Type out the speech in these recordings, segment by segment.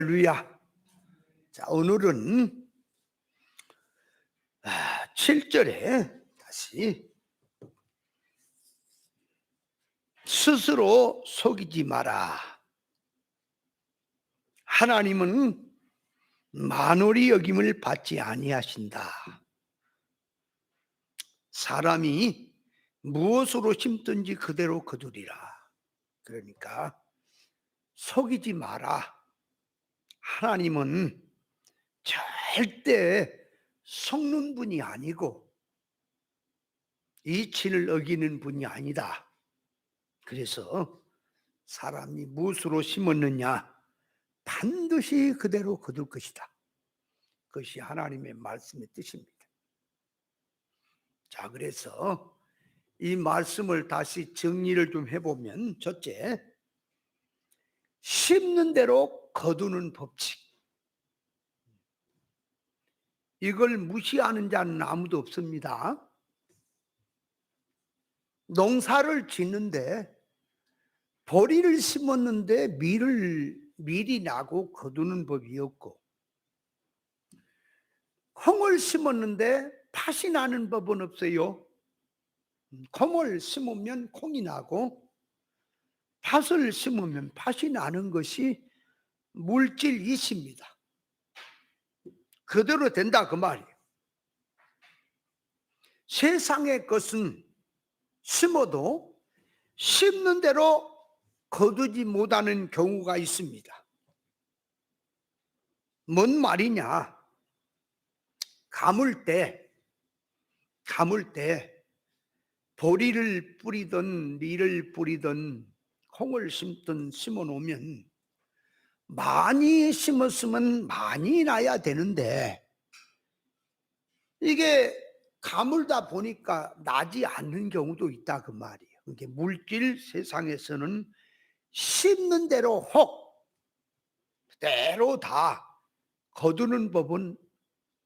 할렐루야. 자, 오늘은 7절에 다시 스스로 속이지 마라. 하나님은 만홀히 여김을 받지 아니하신다. 사람이 무엇으로 심든지 그대로 거두리라. 그러니까 속이지 마라. 하나님은 절대 속는 분이 아니고 이치를 어기는 분이 아니다. 그래서 사람이 무엇으로 심었느냐 반드시 그대로 거둘 것이다. 그것이 하나님의 말씀의 뜻입니다. 자, 그래서 이 말씀을 다시 정리를 좀 해보면, 첫째, 심는 대로 거두는 법칙. 이걸 무시하는 자는 아무도 없습니다. 농사를 짓는데 보리를 심었는데 밀이 나고 거두는 법이 없고, 콩을 심었는데 팥이 나는 법은 없어요. 콩을 심으면 콩이 나고 팥을 심으면 팥이 나는 것이 물질이십니다. 그대로 된다 그 말이에요. 세상의 것은 심어도 심는 대로 거두지 못하는 경우가 있습니다. 뭔 말이냐? 가물 때 보리를 뿌리든 밀을 뿌리든 콩을 심든 심어 놓으면 많이 심었으면 많이 나야 되는데, 이게 가물다 보니까 나지 않는 경우도 있다 그 말이에요. 이게 물질 세상에서는 심는 대로 그대로 다 거두는 법은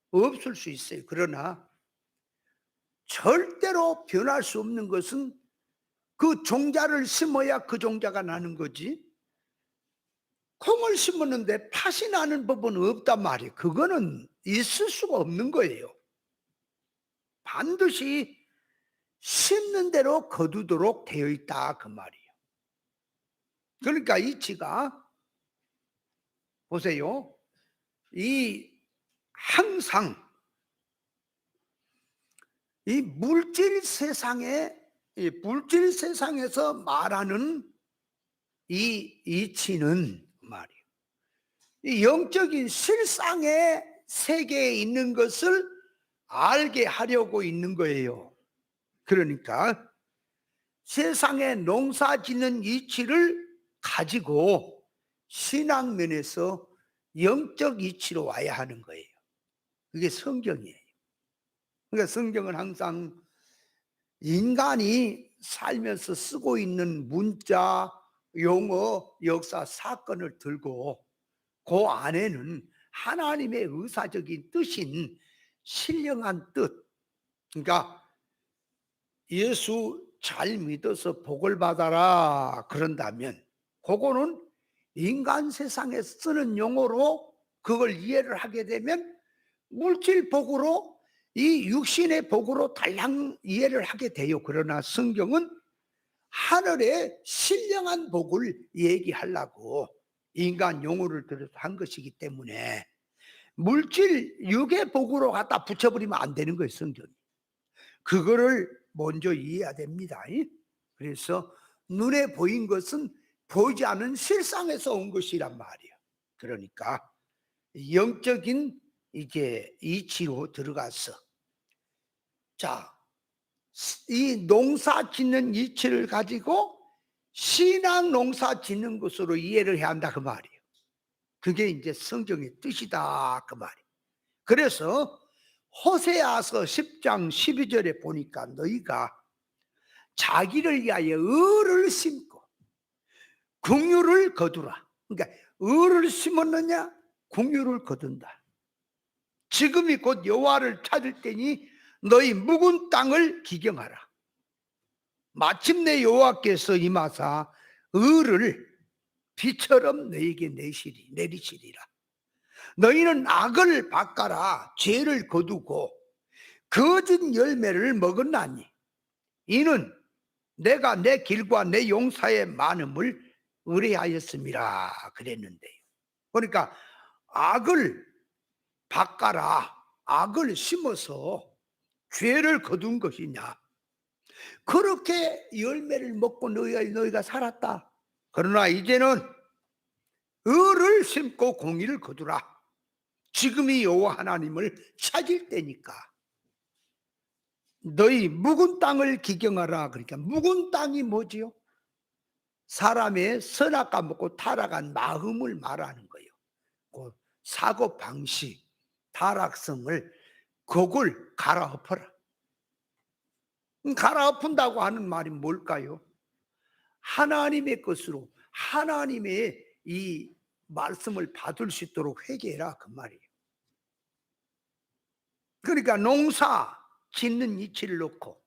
없을 수 있어요. 그러나 절대로 변할 수 없는 것은 그 종자를 심어야 그 종자가 나는 거지, 콩을 심었는데 팥이 나는 법은 없단 말이에요. 그거는 있을 수가 없는 거예요. 반드시 심는 대로 거두도록 되어 있다 그 말이에요. 그러니까 이치가 보세요. 항상 이 물질 세상에서 말하는 이 이치는 말이에요, 이 영적인 실상의 세계에 있는 것을 알게 하려고 있는 거예요. 그러니까 세상에 농사 짓는 이치를 가지고 신앙면에서 영적 이치로 와야 하는 거예요. 그게 성경이에요. 그러니까 성경은 항상 인간이 살면서 쓰고 있는 문자, 용어, 역사, 사건을 들고 그 안에는 하나님의 의사적인 뜻인 신령한 뜻, 그러니까 예수 잘 믿어서 복을 받아라 그런다면 그거는 인간 세상에 쓰는 용어로 그걸 이해를 하게 되면 물질 복으로, 이 육신의 복으로 달랑 이해를 하게 돼요. 그러나 성경은 하늘의 신령한 복을 얘기하려고 인간 용어를 들여서 한 것이기 때문에 물질 육의 복으로 갖다 붙여버리면 안 되는 거예요. 성경이 그거를 먼저 이해해야 됩니다. 그래서 눈에 보인 것은 보이지 않은 실상에서 온 것이란 말이에요. 그러니까 영적인 이게 이치로 들어가서, 자, 이 농사 짓는 이치를 가지고 신앙 농사 짓는 것으로 이해를 해야 한다 그 말이에요. 그게 이제 성경의 뜻이다 그 말이에요. 그래서 호세아서 10장 12절에 보니까 너희가 자기를 위하여 의를 심고 긍휼을 거두라. 그러니까 의를 심었느냐 긍휼을 거둔다. 지금이 곧 여호와를 찾을 때니 너희 묵은 땅을 기경하라. 마침내 여호와께서 임하사 의를 비처럼 너에게 내리시리라. 너희는 악을 바꿔라. 죄를 거두고 거짓 열매를 먹었나니 이는 내가 내 길과 내 용사의 많음을 의뢰하였음이라 그랬는데요. 그러니까 악을 바꿔라. 악을 심어서 죄를 거둔 것이냐. 그렇게 열매를 먹고 너희가 살았다. 그러나 이제는 의를 심고 공의를 거두라. 지금이 여호와 하나님을 찾을 때니까. 너희 묵은 땅을 기경하라. 그러니까 묵은 땅이 뭐지요? 사람의 선악과 먹고 타락한 마음을 말하는 거예요. 그 사고 방식, 타락성을 그걸 갈아엎어라. 갈아엎은다고 하는 말이 뭘까요? 하나님의 것으로 하나님의 이 말씀을 받을 수 있도록 회개해라 그 말이에요. 그러니까 농사 짓는 이치를 놓고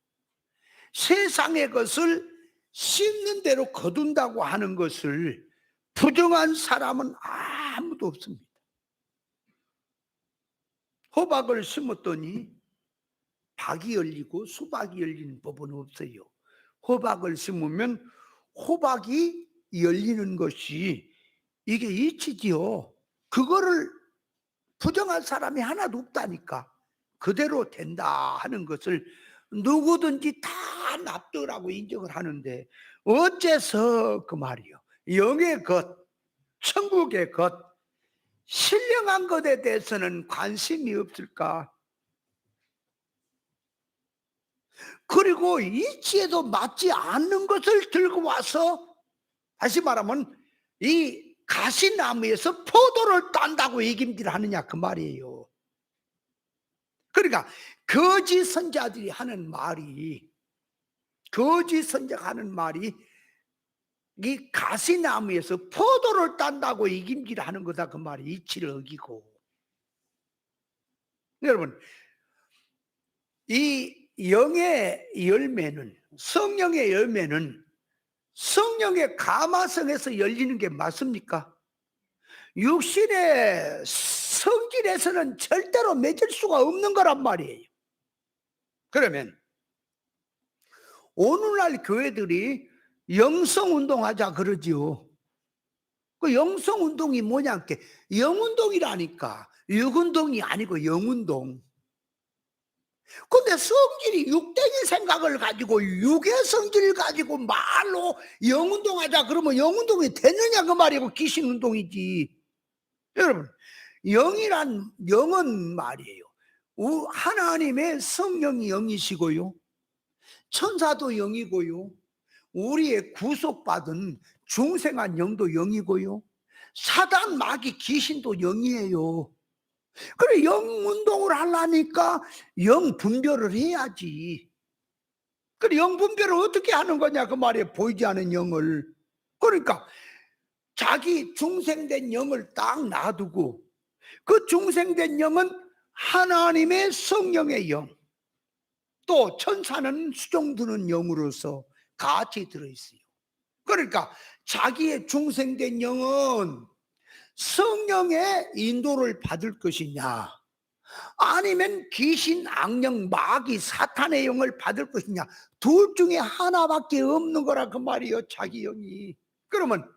세상의 것을 심는 대로 거둔다고 하는 것을 부정한 사람은 아무도 없습니다. 호박을 심었더니 박이 열리고 수박이 열리는 법은 없어요. 호박을 심으면 호박이 열리는 것이 이게 이치지요. 그거를 부정한 사람이 하나도 없다니까. 그대로 된다 하는 것을 누구든지 다 납득을 하고 인정을 하는데 어째서 그 말이요. 영의 것, 천국의 것, 신령한 것에 대해서는 관심이 없을까? 그리고 이치에도 맞지 않는 것을 들고 와서 다시 말하면 이 가시나무에서 포도를 딴다고 얘기를 하느냐 그 말이에요. 그러니까 거짓 선자들이 하는 말이 거짓 선자가 하는 말이 이 가시나무에서 포도를 딴다고 얘기를 하는 거다 그 말이 이치를 어기고. 여러분 이 영의 열매는 성령의 열매는 성령의 가마성에서 열리는 게 맞습니까? 육신의 성질에서는 절대로 맺을 수가 없는 거란 말이에요. 그러면 오늘날 교회들이 영성운동하자 그러지요. 그 영성운동이 뭐냐? 영운동이라니까. 육운동이 아니고 영운동. 근데 성질이 육대의 생각을 가지고 육의 성질을 가지고 말로 영운동하자 그러면 영운동이 되느냐 그 말이고 귀신운동이지. 여러분 영은 말이에요. 하나님의 성령이 영이시고요. 천사도 영이고요. 우리의 구속받은 중생한 영도 영이고요. 사단 마귀 귀신도 영이에요. 그래 영 운동을 하려니까 영 분별을 해야지. 그래 영 분별을 어떻게 하는 거냐 그 말이에요. 보이지 않은 영을. 그러니까 자기 중생된 영을 딱 놔두고 그 중생된 영은 하나님의 성령의 영, 또 천사는 수종드는 영으로서 같이 들어있어요. 그러니까 자기의 중생된 영은 성령의 인도를 받을 것이냐 아니면 귀신, 악령, 마귀, 사탄의 영을 받을 것이냐 둘 중에 하나밖에 없는 거라 그 말이에요. 자기 영이. 그러면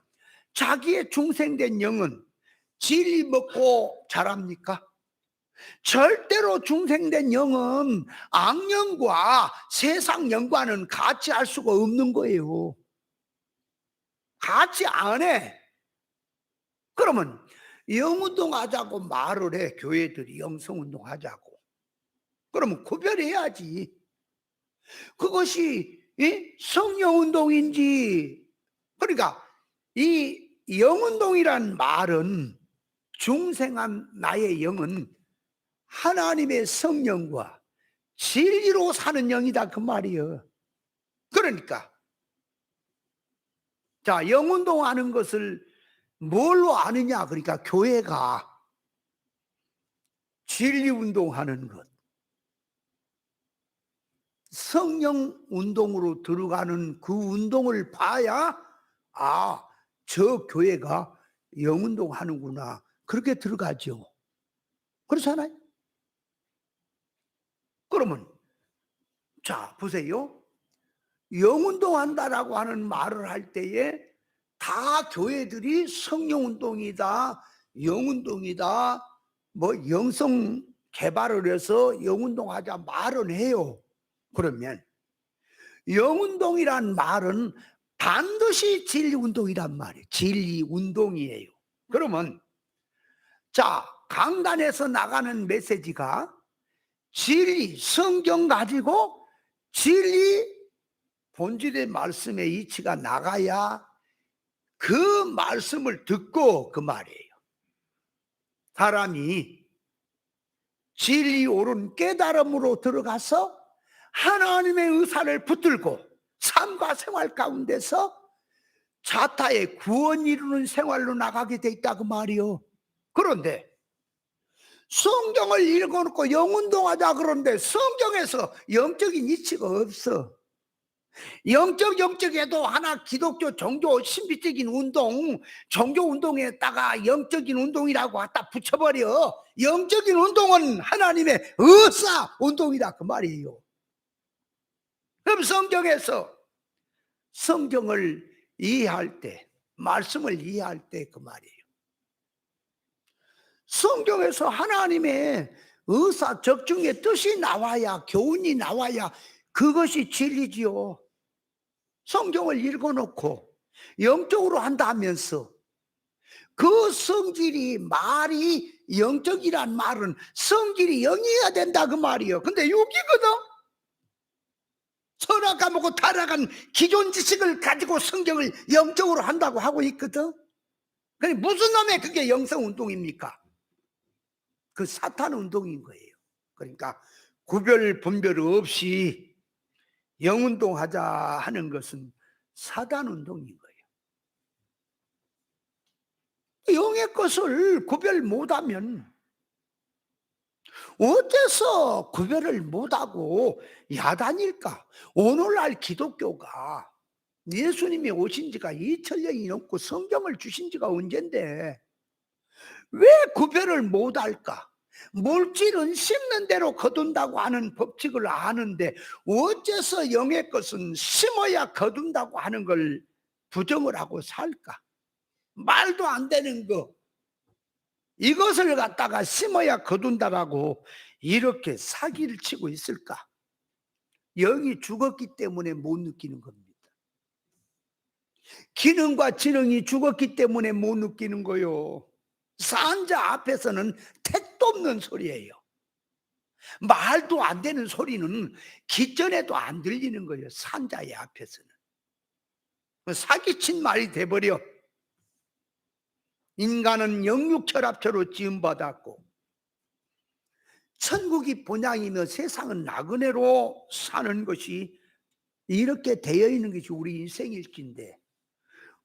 자기의 중생된 영은 진리 먹고 자랍니까? 절대로 중생된 영은 악령과 세상 영과는 같이 할 수가 없는 거예요. 같이 안 해. 그러면 영운동 하자고 말을 해. 교회들이 영성운동 하자고. 그러면 구별해야지. 그것이 성령운동인지. 그러니까 이 영운동이란 말은 중생한 나의 영은 하나님의 성령과 진리로 사는 영이다 그 말이에요. 그러니까 자 영운동 하는 것을 뭘로 아느냐? 그러니까 교회가 진리운동하는 것, 성령 운동으로 들어가는 그 운동을 봐야 아 저 교회가 영운동 하는구나. 그렇게 들어가죠. 그렇잖아요. 그러면 자 보세요. 영운동 한다라고 하는 말을 할 때에 다 교회들이 성령운동이다, 영운동이다, 뭐 영성 개발을 해서 영운동하자 말은 해요. 그러면 영운동이란 말은 반드시 진리운동이란 말이에요. 진리운동이에요. 그러면 자 강단에서 나가는 메시지가 진리, 성경 가지고 진리 본질의 말씀의 이치가 나가야 그 말씀을 듣고 그 말이에요. 사람이 진리 옳은 깨달음으로 들어가서 하나님의 의사를 붙들고 삶과 생활 가운데서 자타의 구원 이루는 생활로 나가게 돼 있다 그 말이요. 그런데 성경을 읽어놓고 영운동하자 그러는데 성경에서 영적인 이치가 없어. 영적에도 하나 기독교 종교 신비적인 운동, 종교 운동에다가 영적인 운동이라고 갖다 붙여버려. 영적인 운동은 하나님의 의사 운동이다 그 말이에요. 그럼 성경에서 성경을 이해할 때, 말씀을 이해할 때 그 말이에요. 성경에서 하나님의 의사 적중의 뜻이 나와야, 교훈이 나와야 그것이 진리지요. 성경을 읽어놓고 영적으로 한다면서 그 성질이 말이 영적이란 말은 성질이 영이어야 된다 그 말이에요. 근데 여기거든. 선악과목고 타락한 기존 지식을 가지고 성경을 영적으로 한다고 하고 있거든. 그게 무슨 놈의 그게 영성 운동입니까? 그 사탄 운동인 거예요. 그러니까 구별 분별 없이 영운동하자 하는 것은 사단 운동인 거예요. 영의 것을 구별 못하면 어째서 구별을 못하고 야단일까? 오늘날 기독교가 예수님이 오신 지가 2000년이 넘고 성경을 주신 지가 언젠데 왜 구별을 못할까? 물질은 심는 대로 거둔다고 하는 법칙을 아는데 어째서 영의 것은 심어야 거둔다고 하는 걸 부정을 하고 살까? 말도 안 되는 거 이것을 갖다가 심어야 거둔다라고 이렇게 사기를 치고 있을까? 영이 죽었기 때문에 못 느끼는 겁니다. 기능과 지능이 죽었기 때문에 못 느끼는 거요. 산자 앞에서는 택도 없는 소리예요. 말도 안 되는 소리는 기전에도 안 들리는 거예요. 산자의 앞에서는 사기친 말이 돼버려. 인간은 영육철합체로 지음받았고 천국이 본향이며 세상은 나그네로 사는 것이 이렇게 되어 있는 것이 우리 인생일진데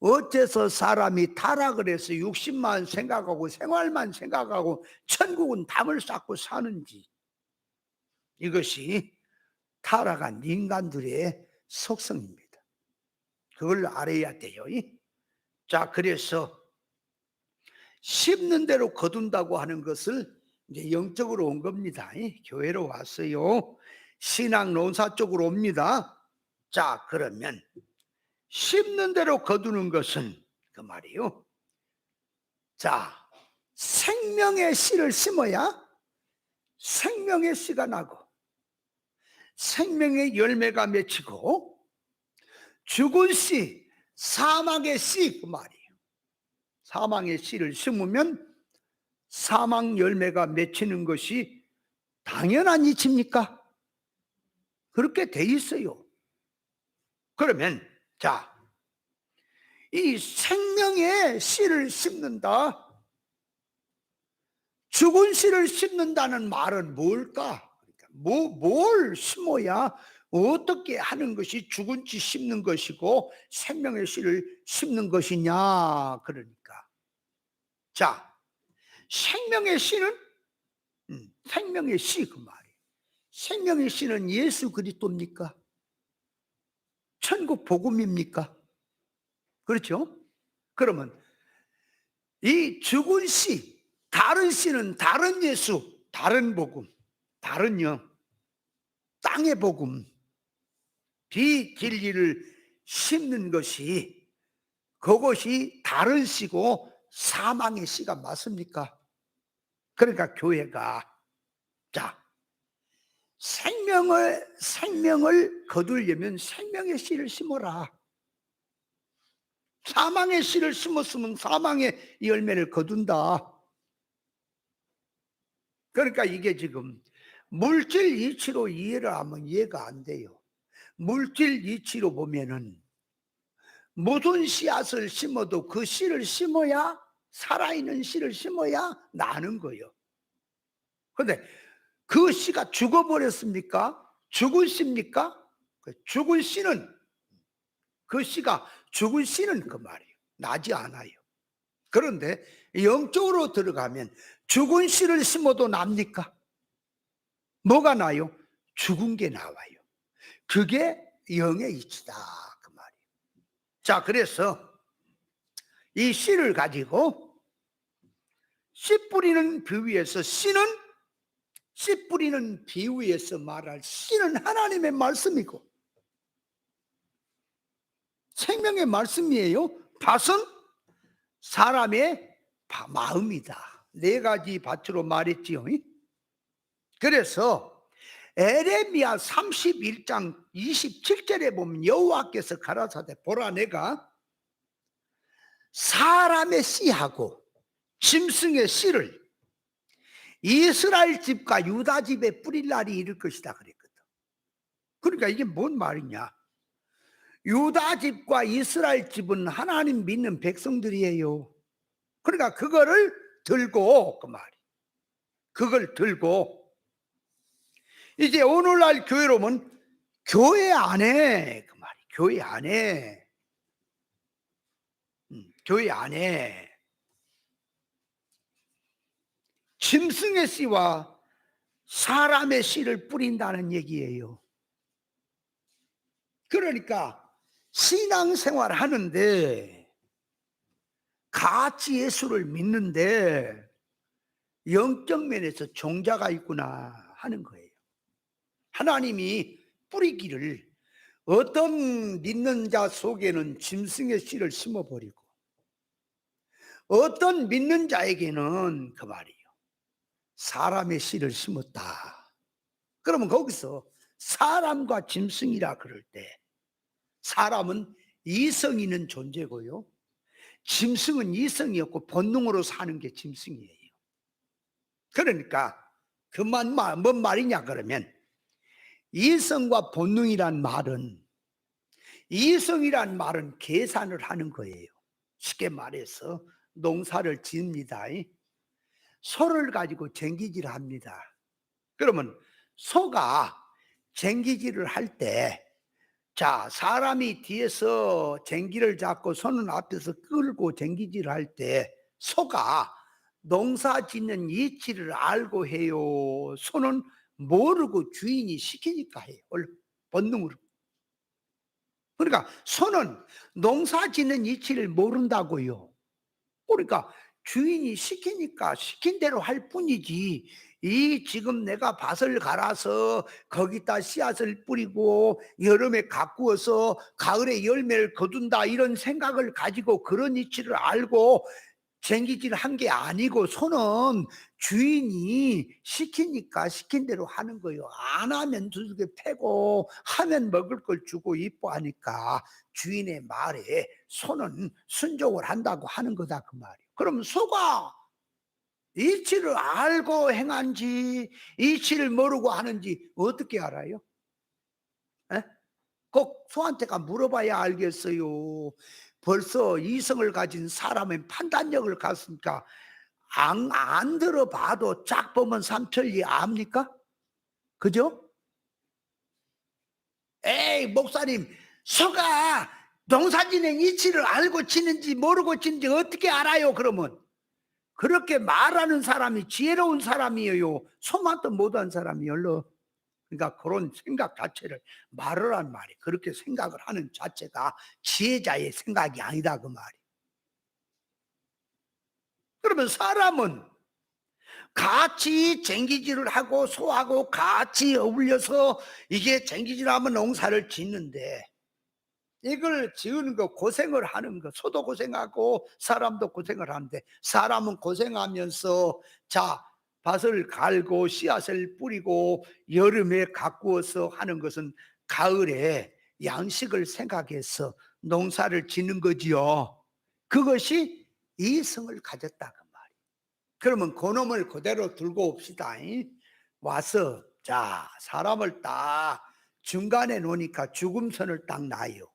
어째서 사람이 타락을 해서 육신만 생각하고 생활만 생각하고 천국은 담을 쌓고 사는지 이것이 타락한 인간들의 속성입니다. 그걸 알아야 돼요. 자, 그래서 심는 대로 거둔다고 하는 것을 이제 영적으로 온 겁니다. 교회로 왔어요. 신앙 논사 쪽으로 옵니다. 자, 그러면 심는 대로 거두는 것은 그 말이요. 자, 생명의 씨를 심어야 생명의 씨가 나고 생명의 열매가 맺히고 죽은 씨, 사망의 씨 그 말이에요. 사망의 씨를 심으면 사망 열매가 맺히는 것이 당연한 이치입니까? 그렇게 돼 있어요. 그러면 자, 이 생명의 씨를 심는다. 죽은 씨를 심는다는 말은 뭘까? 뭘 심어야 어떻게 하는 것이 죽은 씨 심는 것이고 생명의 씨를 심는 것이냐? 그러니까 자, 생명의 씨는 생명의 씨 그 말이에요. 생명의 씨는 예수 그리스도입니까? 천국 복음입니까? 그렇죠? 그러면 이 죽은 씨, 다른 씨는 다른 예수, 다른 복음, 다른 영, 땅의 복음, 비진리를 심는 것이, 그것이 다른 씨고 사망의 씨가 맞습니까? 그러니까 교회가, 자, 생명을 거두려면 생명의 씨를 심어라. 사망의 씨를 심었으면 사망의 열매를 거둔다. 그러니까 이게 지금 물질 이치로 이해를 하면 이해가 안 돼요. 물질 이치로 보면은 무슨 씨앗을 심어도 그 씨를 심어야, 살아있는 씨를 심어야 나는 거예요. 그런데 그 씨가 죽어버렸습니까? 죽은 씨입니까? 죽은 씨는, 그 씨가 죽은 씨는 그 말이에요. 나지 않아요. 그런데 영적으로 들어가면 죽은 씨를 심어도 납니까? 뭐가 나요? 죽은 게 나와요. 그게 영의 이치다 그 말이에요. 자, 그래서 이 씨를 가지고 씨 뿌리는 비유에서, 씨 뿌리는 비유에서 말할 씨는 하나님의 말씀이고 생명의 말씀이에요. 밭은 사람의 마음이다. 네 가지 밭으로 말했지요. 그래서 에레미야 31장 27절에 보면 여호와께서 가라사대, 보라 내가 사람의 씨하고 짐승의 씨를 이스라엘 집과 유다 집에 뿌릴 날이 이를 것이다 그랬거든. 그러니까 이게 뭔 말이냐? 유다 집과 이스라엘 집은 하나님 믿는 백성들이에요. 그러니까 그거를 들고, 그 말이, 그걸 들고 이제 오늘날 교회로 오면 교회 안에, 그 말이, 교회 안에, 교회 안에 짐승의 씨와 사람의 씨를 뿌린다는 얘기예요. 그러니까 신앙생활 하는데 같이 예수를 믿는데 영적 면에서 종자가 있구나 하는 거예요. 하나님이 뿌리기를, 어떤 믿는 자 속에는 짐승의 씨를 심어버리고 어떤 믿는 자에게는 그 말이에요, 사람의 씨를 심었다. 그러면 거기서 사람과 짐승이라 그럴 때 사람은 이성 있는 존재고요, 짐승은 이성이 없고 본능으로 사는 게 짐승이에요. 그러니까 뭔 말이냐 그러면, 이성과 본능이란 말은, 이성이란 말은 계산을 하는 거예요. 쉽게 말해서 농사를 지습니다. 소를 가지고 쟁기질을 합니다. 그러면 소가 쟁기질을 할 때, 자, 사람이 뒤에서 쟁기를 잡고 소는 앞에서 끌고 쟁기질을 할 때 소가 농사 짓는 이치를 알고 해요? 소는 모르고 주인이 시키니까 해요. 본능으로. 그러니까 소는 농사 짓는 이치를 모른다고요. 그러니까 주인이 시키니까 시킨 대로 할 뿐이지, 이 지금 내가 밭을 갈아서 거기다 씨앗을 뿌리고 여름에 가꾸어서 가을에 열매를 거둔다 이런 생각을 가지고 그런 이치를 알고 쟁기질 한 게 아니고, 소는 주인이 시키니까 시킨 대로 하는 거예요. 안 하면 두들겨 패고 하면 먹을 걸 주고 이뻐하니까 주인의 말에 소는 순종을 한다고 하는 거다 그 말이에요. 그럼 소가 이치를 알고 행한지 이치를 모르고 하는지 어떻게 알아요? 에? 꼭 소한테가 물어봐야 알겠어요. 벌써 이성을 가진 사람의 판단력을 갖으니까 안 들어봐도 쫙 보면 삼천리 압니까? 그죠? 에이 목사님, 소가 농사짓는 이치를 알고 치는지 모르고 치는지 어떻게 알아요? 그러면 그렇게 말하는 사람이 지혜로운 사람이에요. 소만도 못한 사람이요. 그러니까 그런 생각 자체를 말을 한 말이, 그렇게 생각을 하는 자체가 지혜자의 생각이 아니다 그 말이. 그러면 사람은 같이 쟁기질을 하고 소하고 같이 어울려서 이게 쟁기질하면 농사를 짓는데, 이걸 지으는 거 고생을 하는 거, 소도 고생하고 사람도 고생을 하는데, 사람은 고생하면서 자 밭을 갈고 씨앗을 뿌리고 여름에 가꾸어서 하는 것은 가을에 양식을 생각해서 농사를 짓는 거지요. 그것이 이성을 가졌다 그 말이에요. 그러면 그놈을 그대로 들고 옵시다. 와서 자 사람을 딱 중간에 놓으니까 죽음선을 딱 놔요.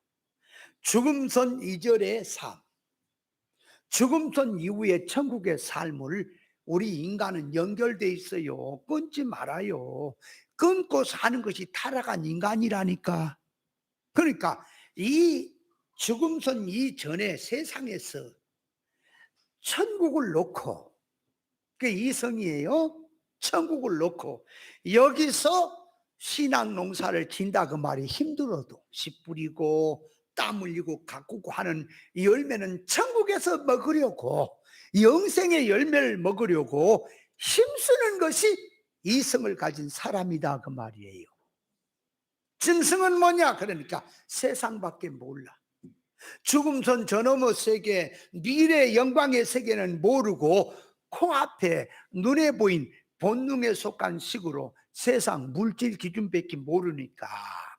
죽음선 이전의 삶, 죽음선 이후의 천국의 삶을 우리 인간은 연결돼 있어요. 끊지 말아요. 끊고 사는 것이 타락한 인간이라니까. 그러니까 이 죽음선 이전의 세상에서 천국을 놓고, 그 이성이에요. 천국을 놓고 여기서 신앙 농사를 진다 그 말이 힘들어도 씨 뿌리고 땀 흘리고 가꾸고 하는 이 열매는 천국에서 먹으려고, 영생의 열매를 먹으려고 힘쓰는 것이 이성을 가진 사람이다 그 말이에요. 짐승은 뭐냐? 그러니까 세상밖에 몰라. 죽음선 저너머 세계, 미래 영광의 세계는 모르고 코앞에 눈에 보인 본능에 속한 식으로 세상 물질 기준밖에 모르니까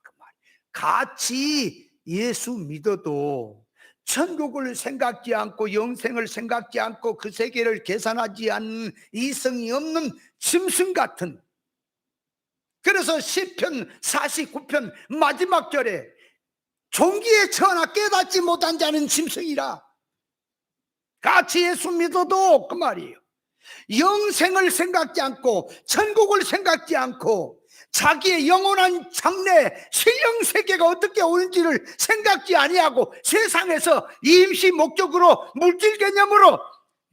그 말. 같이 예수 믿어도 천국을 생각지 않고 영생을 생각지 않고 그 세계를 계산하지 않는 이성이 없는 짐승 같은. 그래서 시편 49편 마지막 절에 종기에 처하나 깨닫지 못한 자는 짐승이라. 같이 예수 믿어도 그 말이에요. 영생을 생각지 않고 천국을 생각지 않고 자기의 영원한 장래 신령세계가 어떻게 오는지를 생각지 아니하고 세상에서 임시 목적으로 물질 개념으로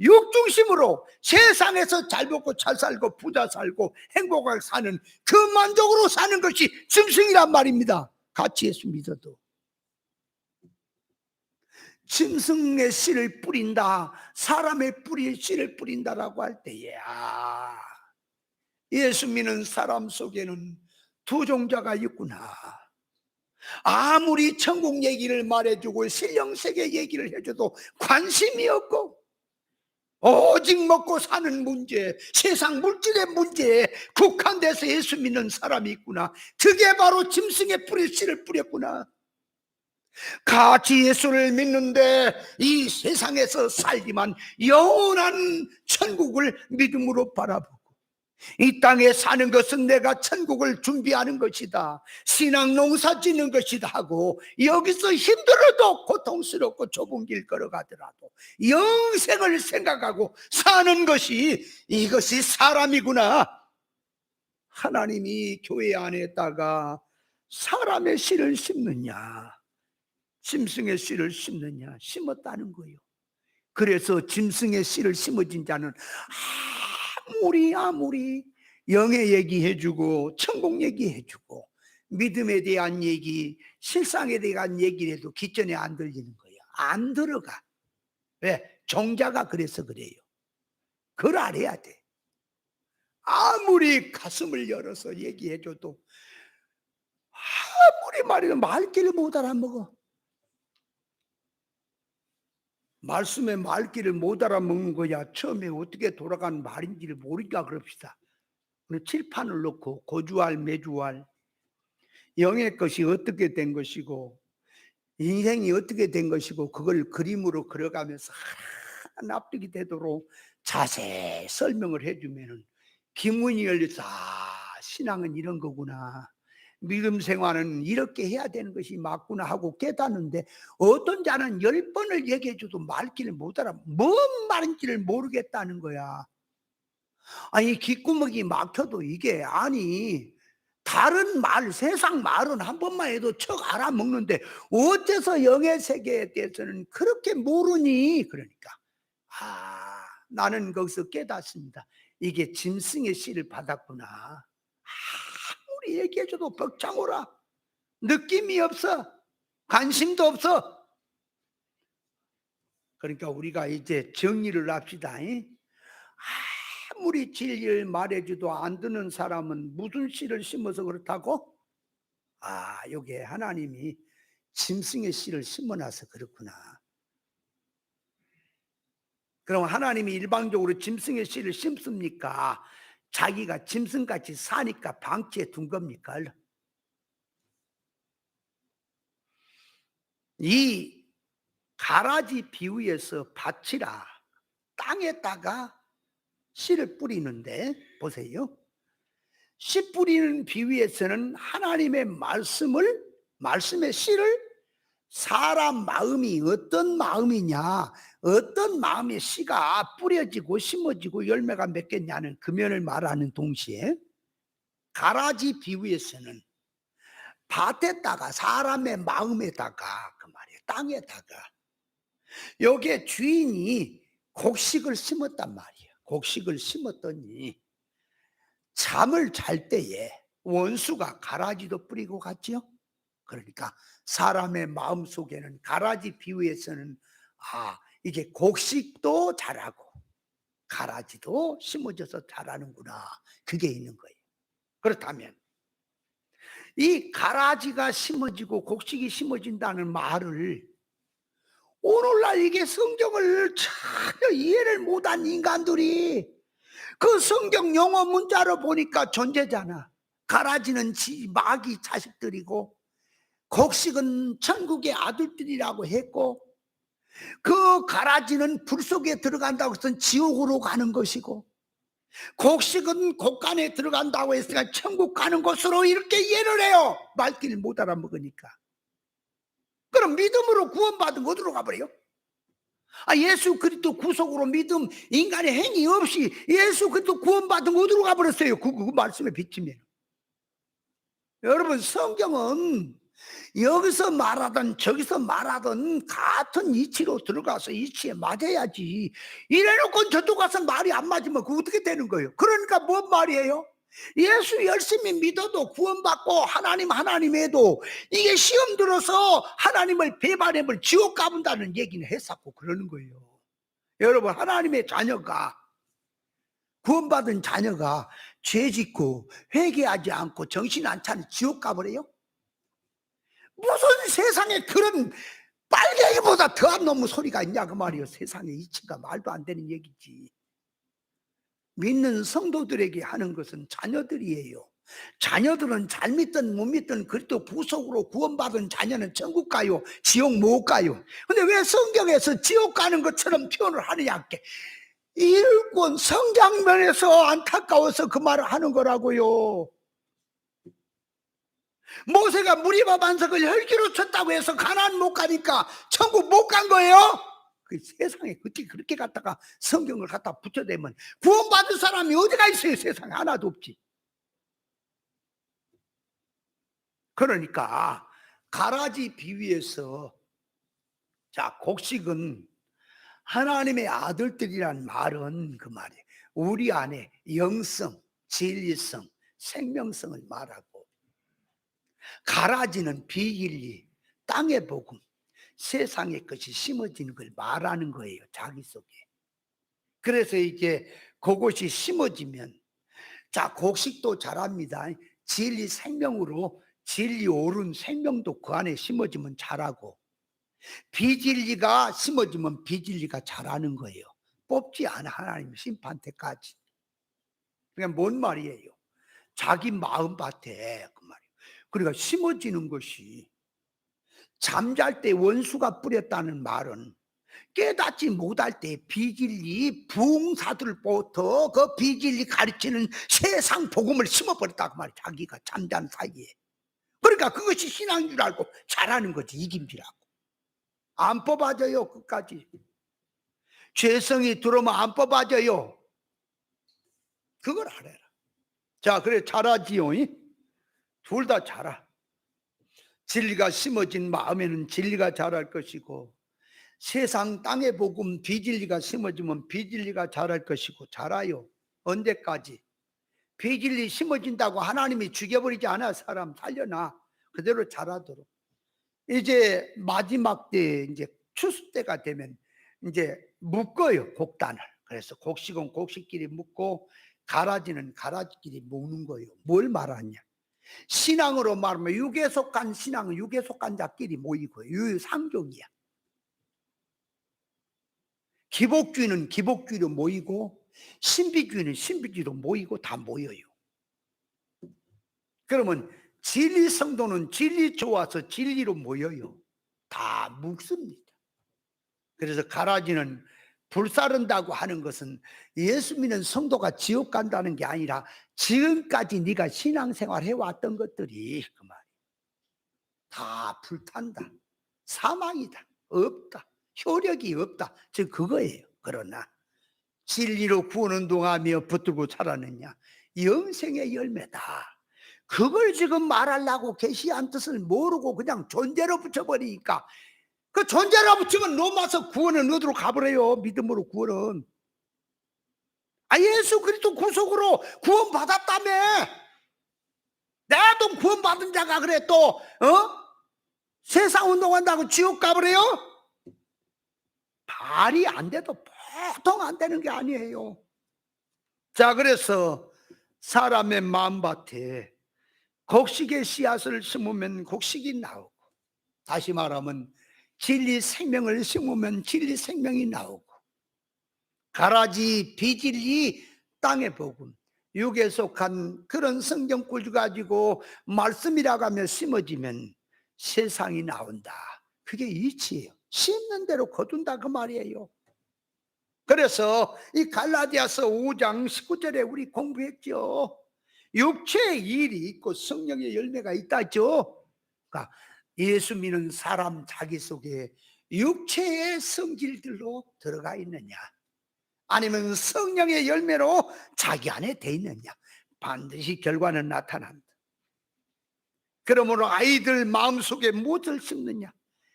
육중심으로 세상에서 잘 먹고 잘 살고 부자 살고 행복하게 사는 그 만족으로 사는 것이 짐승이란 말입니다. 같이 예수 믿어도. 짐승의 씨를 뿌린다, 사람의 뿌리에 씨를 뿌린다라고 할 때에 예수 믿는 사람 속에는 두 종자가 있구나. 아무리 천국 얘기를 말해주고 신령세계 얘기를 해줘도 관심이 없고 오직 먹고 사는 문제, 세상 물질의 문제에 국한돼서 예수 믿는 사람이 있구나. 그게 바로 짐승의 뿌리에 씨를 뿌렸구나. 같이 예수를 믿는데 이 세상에서 살지만 영원한 천국을 믿음으로 바라보고, 이 땅에 사는 것은 내가 천국을 준비하는 것이다, 신앙 농사 짓는 것이다 하고 여기서 힘들어도 고통스럽고 좁은 길 걸어가더라도 영생을 생각하고 사는 것이, 이것이 사람이구나. 하나님이 교회 안에다가 사람의 씨를 심느냐 짐승의 씨를 심느냐, 심었다는 거예요. 그래서 짐승의 씨를 심어진 자는 아무리 영의 얘기해주고 천국 얘기해주고 믿음에 대한 얘기, 실상에 대한 얘기를 해도 귓전에 안 들리는 거예요. 안 들어가. 왜? 종자가 그래서 그래요. 그걸 알아야 돼. 아무리 가슴을 열어서 얘기해줘도 아무리 말해도 말귀를 못 알아먹어. 말씀에 말귀를 못 알아먹는 거야. 처음에 어떻게 돌아간 말인지를 모르니까 그럽시다. 칠판을 놓고 고주할 매주할 영의 것이 어떻게 된 것이고 인생이 어떻게 된 것이고 그걸 그림으로 그려가면서 납득이 되도록 자세히 설명을 해주면은 기문이 열려서 신앙은 이런 거구나, 믿음 생활은 이렇게 해야 되는 것이 맞구나 하고 깨닫는데, 어떤 자는 10번을 얘기해줘도 말귀를 못 알아. 뭔 말인지를 모르겠다는 거야. 아니 귓구멍이 막혀도 이게 다른 말, 세상 말은 한 번만 해도 척 알아먹는데 어째서 영의 세계에 대해서는 그렇게 모르니? 그러니까 나는 거기서 깨닫습니다. 이게 짐승의 씨를 받았구나. 아무리 얘기해줘도 벅차오라. 느낌이 없어. 관심도 없어. 그러니까 우리가 이제 정리를 합시다. 아무리 진리를 말해줘도 안 듣는 사람은 무슨 씨를 심어서 그렇다고? 여기에 하나님이 짐승의 씨를 심어놔서 그렇구나. 그럼 하나님이 일방적으로 짐승의 씨를 심습니까? 자기가 짐승같이 사니까 방치해 둔 겁니까? 이 가라지 비유에서 밭이라 땅에다가 씨를 뿌리는데 보세요. 씨 뿌리는 비유에서는 하나님의 말씀의 씨를 사람 마음이 어떤 마음이냐, 어떤 마음의 씨가 뿌려지고 심어지고 열매가 맺겠냐는 그 면을 말하는 동시에 가라지 비유에서는 밭에다가 사람의 마음에다가 그 말이에요. 땅에다가 여기에 주인이 곡식을 심었단 말이에요. 곡식을 심었더니 잠을 잘 때에 원수가 가라지도 뿌리고 갔지요. 그러니까 사람의 마음 속에는 가라지 비유에서는 이게 곡식도 자라고 가라지도 심어져서 자라는구나, 그게 있는 거예요. 그렇다면 이 가라지가 심어지고 곡식이 심어진다는 말을 오늘날 이게 성경을 전혀 이해를 못한 인간들이 그 성경 영어 문자로 보니까 존재잖아. 가라지는 마귀 자식들이고 곡식은 천국의 아들들이라고 했고, 그 가라지는 불 속에 들어간다고 해서 지옥으로 가는 것이고, 곡식은 곡간에 들어간다고 했으니까 천국 가는 곳으로 이렇게 이해를 해요. 말귀를 못 알아먹으니까. 그럼 믿음으로 구원받은 거 어디로 가버려요? 예수 그리스도 구속으로 믿음, 인간의 행위 없이 예수 그리스도 구원받은 거 어디로 가버렸어요? 그 말씀에 비치면. 여러분, 성경은 여기서 말하든 저기서 말하든 같은 이치로 들어가서 이치에 맞아야지. 이래놓고 저쪽 가서 말이 안 맞으면 그거 어떻게 되는 거예요? 그러니까 뭔 말이에요? 예수 열심히 믿어도 구원받고 하나님 해도 이게 시험 들어서 하나님을 배반해버려 지옥 가본다는 얘기는 했었고 그러는 거예요. 여러분, 하나님의 자녀가, 구원받은 자녀가 죄 짓고 회개하지 않고 정신 안 차리고 지옥 가버려요? 무슨 세상에 그런 빨갱이보다 더한 놈의 소리가 있냐 그 말이에요. 세상의 이치가 말도 안 되는 얘기지. 믿는 성도들에게 하는 것은 자녀들이에요. 자녀들은 잘 믿든 못 믿든 그래도 구속으로 구원받은 자녀는 천국 가요, 지옥 못 가요. 근데 왜 성경에서 지옥 가는 것처럼 표현을 하느냐? 읽은 성장면에서 안타까워서 그 말을 하는 거라고요. 모세가 무리바 반석을 혈기로 쳤다고 해서 가나안 못 가니까 천국 못 간 거예요? 그 세상에 어떻게 그렇게 갖다가 성경을 갖다 붙여대면 구원받은 사람이 어디가 있어요? 세상에 하나도 없지. 그러니까 가라지 비유에서 곡식은 하나님의 아들들이란 말은 그 말이에요. 우리 안에 영성, 진리성, 생명성을 말하고, 가라지는 비진리, 땅의 복음, 세상의 것이 심어지는 걸 말하는 거예요. 자기 속에. 그래서 이게 그것이 심어지면 곡식도 자랍니다. 진리 생명으로 진리 옳은 생명도 그 안에 심어지면 자라고, 비진리가 심어지면 비진리가 자라는 거예요. 뽑지 않아, 하나님 심판 때까지. 그러니까 뭔 말이에요? 자기 마음밭에 그 말이에요. 그러니까 심어지는 것이, 잠잘 때 원수가 뿌렸다는 말은 깨닫지 못할 때 비진리 부흥사들부터 그 비진리 가르치는 세상 복음을 심어버렸다고 말이에요. 자기가 잠잔 사이에. 그러니까 그것이 신앙인 줄 알고 잘하는 거지. 이김질하고 안 뽑아져요. 끝까지 죄성이 들어오면 안 뽑아져요. 그걸 알아라. 그래 자라지요. 둘 다 자라. 진리가 심어진 마음에는 진리가 자랄 것이고, 세상 땅의 복음 비진리가 심어지면 비진리가 자랄 것이고 자라요. 언제까지? 비진리 심어진다고 하나님이 죽여버리지 않아. 사람 살려놔. 그대로 자라도록. 이제 마지막 때, 이제 추수 때가 되면 이제 묶어요, 곡단을. 그래서 곡식은 곡식끼리 묶고 가라지는 가라지끼리 묶는 거예요. 뭘 말하냐? 신앙으로 말하면 육에 속한 신앙은 육에 속한 자끼리 모이고 유유상종이야. 기복주의는 기복주의로 모이고 신비주의는 신비주의로 모이고 다 모여요. 그러면 진리 성도는 진리 좋아서 진리로 모여요. 다 묵습니다. 그래서 가라지는 불사른다고 하는 것은 예수 믿는 성도가 지옥 간다는 게 아니라 지금까지 네가 신앙생활 해왔던 것들이 그 말이야. 다 불탄다. 사망이다. 없다. 효력이 없다. 즉 그거예요. 그러나 진리로 구원운동하며 붙들고 살았느냐? 영생의 열매다. 그걸 지금 말하려고 계시한 뜻을 모르고 그냥 존재로 붙여버리니까 그 존재로 붙이면 로마서 구원은 어디로 가버려요? 믿음으로 구원은. 예수 그리스도 구속으로 구원받았다며. 나도 구원받은 자가 그래 또 세상 운동한다고 지옥 가버려요? 말이 안 돼도 보통 안 되는 게 아니에요. 자, 그래서 사람의 마음밭에 곡식의 씨앗을 심으면 곡식이 나오고, 다시 말하면 진리 생명을 심으면 진리 생명이 나오고, 가라지 비진리 땅의 복음, 육에 속한 그런 성경꿀 가지고 말씀이라고 하며 심어지면 세상이 나온다. 그게 이치예요. 심는 대로 거둔다 그 말이에요. 그래서 이 갈라디아서 5장 19절에 우리 공부했죠. 육체의 일이 있고 성령의 열매가 있다죠. 그러니까 예수 믿는 사람 자기 속에 육체의 성질들로 들어가 있느냐, 아니면 성령의 열매로 자기 안에 돼 있느냐, 반드시 결과는 나타난다. 그러므로 아이들 마음속에 무엇을 심느냐?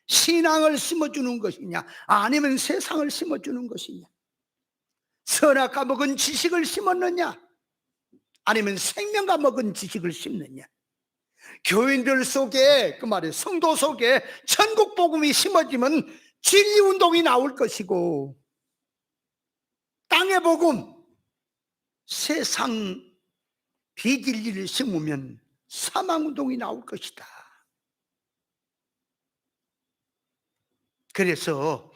신앙을 심어주는 것이냐, 아니면 세상을 심어주는 것이냐? 선악과 먹은 지식을 심었느냐, 아니면 생명과 먹은 지식을 심느냐? 교인들 속에, 그 말에 성도 속에 천국 복음이 심어지면 진리 운동이 나올 것이고, 땅의 복음, 세상 비진리를 심으면 사망 운동이 나올 것이다. 그래서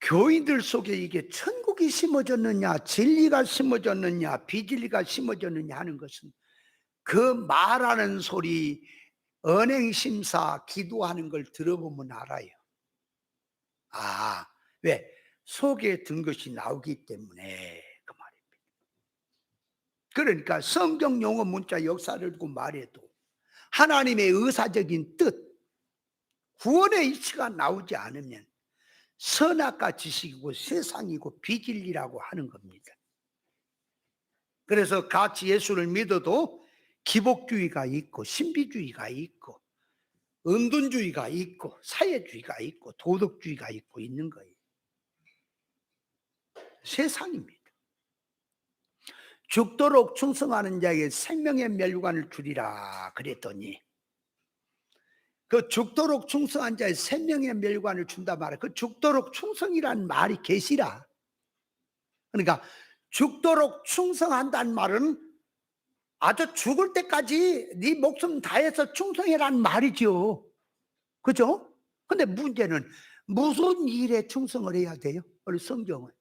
교인들 속에 이게 천국이 심어졌느냐, 진리가 심어졌느냐, 비진리가 심어졌느냐 하는 것은 그 말하는 소리, 언행심사, 기도하는 걸 들어보면 알아요. 왜? 속에 든 것이 나오기 때문에 그 말입니다. 그러니까 성경 용어 문자 역사를 두고 말해도 하나님의 의사적인 뜻, 구원의 이치가 나오지 않으면 선악과 지식이고 세상이고 비진리라고 하는 겁니다. 그래서 같이 예수를 믿어도 기복주의가 있고 신비주의가 있고 은둔주의가 있고 사회주의가 있고 도덕주의가 있고 있는 거예요. 세상입니다. 죽도록 충성하는 자에게 생명의 멸관을 주리라 그랬더니, 그 죽도록 충성한 자의 생명의 멸관을 준다 말이야. 그 죽도록 충성이라는 말이 계시라. 그러니까 죽도록 충성한다는 말은 아주 죽을 때까지 네 목숨 다해서 충성해라는 말이죠. 그죠? 근데 문제는 무슨 일에 충성을 해야 돼요? 우리 성경은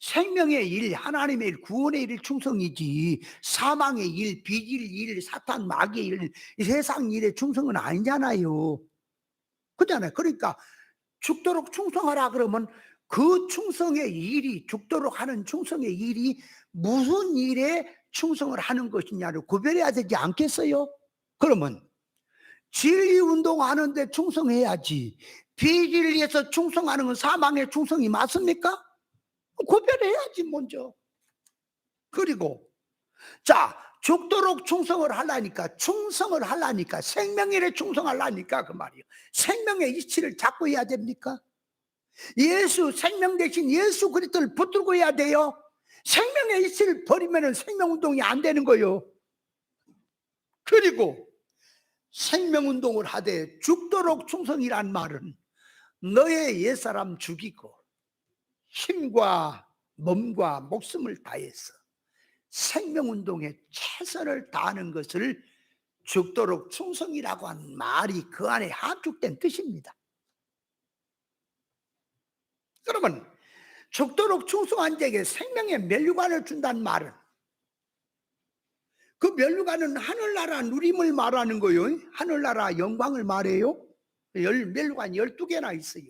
생명의 일, 하나님의 일, 구원의 일 충성이지 사망의 일, 비질 일, 사탄 마귀의 일, 세상 일에 충성은 아니잖아요. 그렇잖아요. 그러니까 죽도록 충성하라 그러면 그 충성의 일이, 죽도록 하는 충성의 일이 무슨 일에 충성을 하는 것이냐를 구별해야 되지 않겠어요? 그러면 진리 운동하는데 충성해야지 비진리에서 충성하는 건 사망의 충성이 맞습니까? 구별해야지 먼저. 그리고 자, 죽도록 충성을 하려니까, 충성을 하려니까, 생명일에 충성하려니까 그 말이에요. 생명의 이치를 잡고 해야 됩니까? 예수, 생명 대신 예수 그리스도를 붙들고 해야 돼요. 생명의 이치를 버리면 생명운동이 안 되는 거예요. 그리고 생명운동을 하되 죽도록 충성이란 말은 너의 옛사람 죽이고 힘과 몸과 목숨을 다해서 생명운동에 최선을 다하는 것을 죽도록 충성이라고 한 말이 그 안에 함축된 뜻입니다. 그러면 죽도록 충성한 자에게 생명의 면류관을 준다는 말은 그 면류관은 하늘나라 누림을 말하는 거예요. 하늘나라 영광을 말해요. 면류관 12개나 있어요.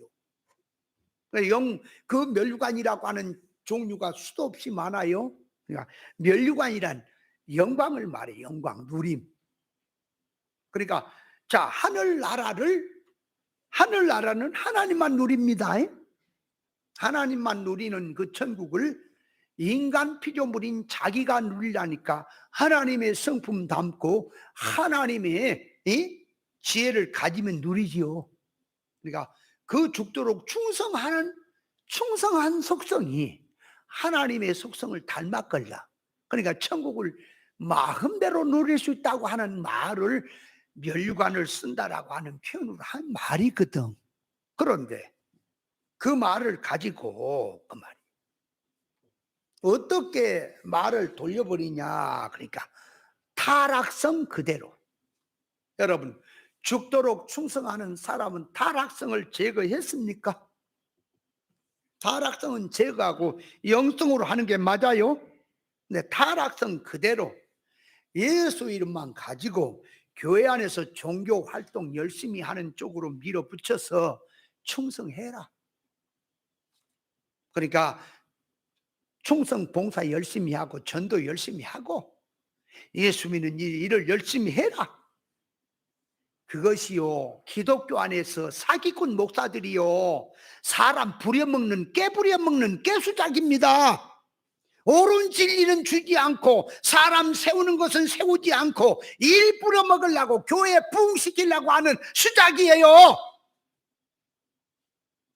그 면류관이라고 하는 종류가 수도 없이 많아요. 그러니까 면류관이란 영광을 말해요. 영광, 누림. 그러니까 자, 하늘나라는 하나님만 누립니다. 하나님만 누리는 그 천국을 인간 피조물인 자기가 누리려니까 하나님의 성품 담고 하나님의 지혜를 가지면 누리지요. 그러니까 그 죽도록 충성한 속성이 하나님의 속성을 닮았걸라. 그러니까 천국을 마음대로 누릴 수 있다고 하는 말을 면류관을 쓴다라고 하는 표현으로 한 말이거든. 그런데 그 말을 가지고 그 말이 어떻게 말을 돌려버리냐. 그러니까 타락성 그대로. 여러분, 죽도록 충성하는 사람은 타락성을 제거했습니까? 타락성은 제거하고 영성으로 하는 게 맞아요. 근데 타락성 그대로 예수 이름만 가지고 교회 안에서 종교 활동 열심히 하는 쪽으로 밀어붙여서 충성해라. 그러니까 충성 봉사 열심히 하고 전도 열심히 하고 예수 믿는 일을 열심히 해라. 그것이요, 기독교 안에서 사기꾼 목사들이요, 사람 부려먹는 깨수작입니다. 옳은 진리는 주지 않고 사람 세우는 것은 세우지 않고 일 부려먹으려고 교회 부흥시키려고 하는 수작이에요.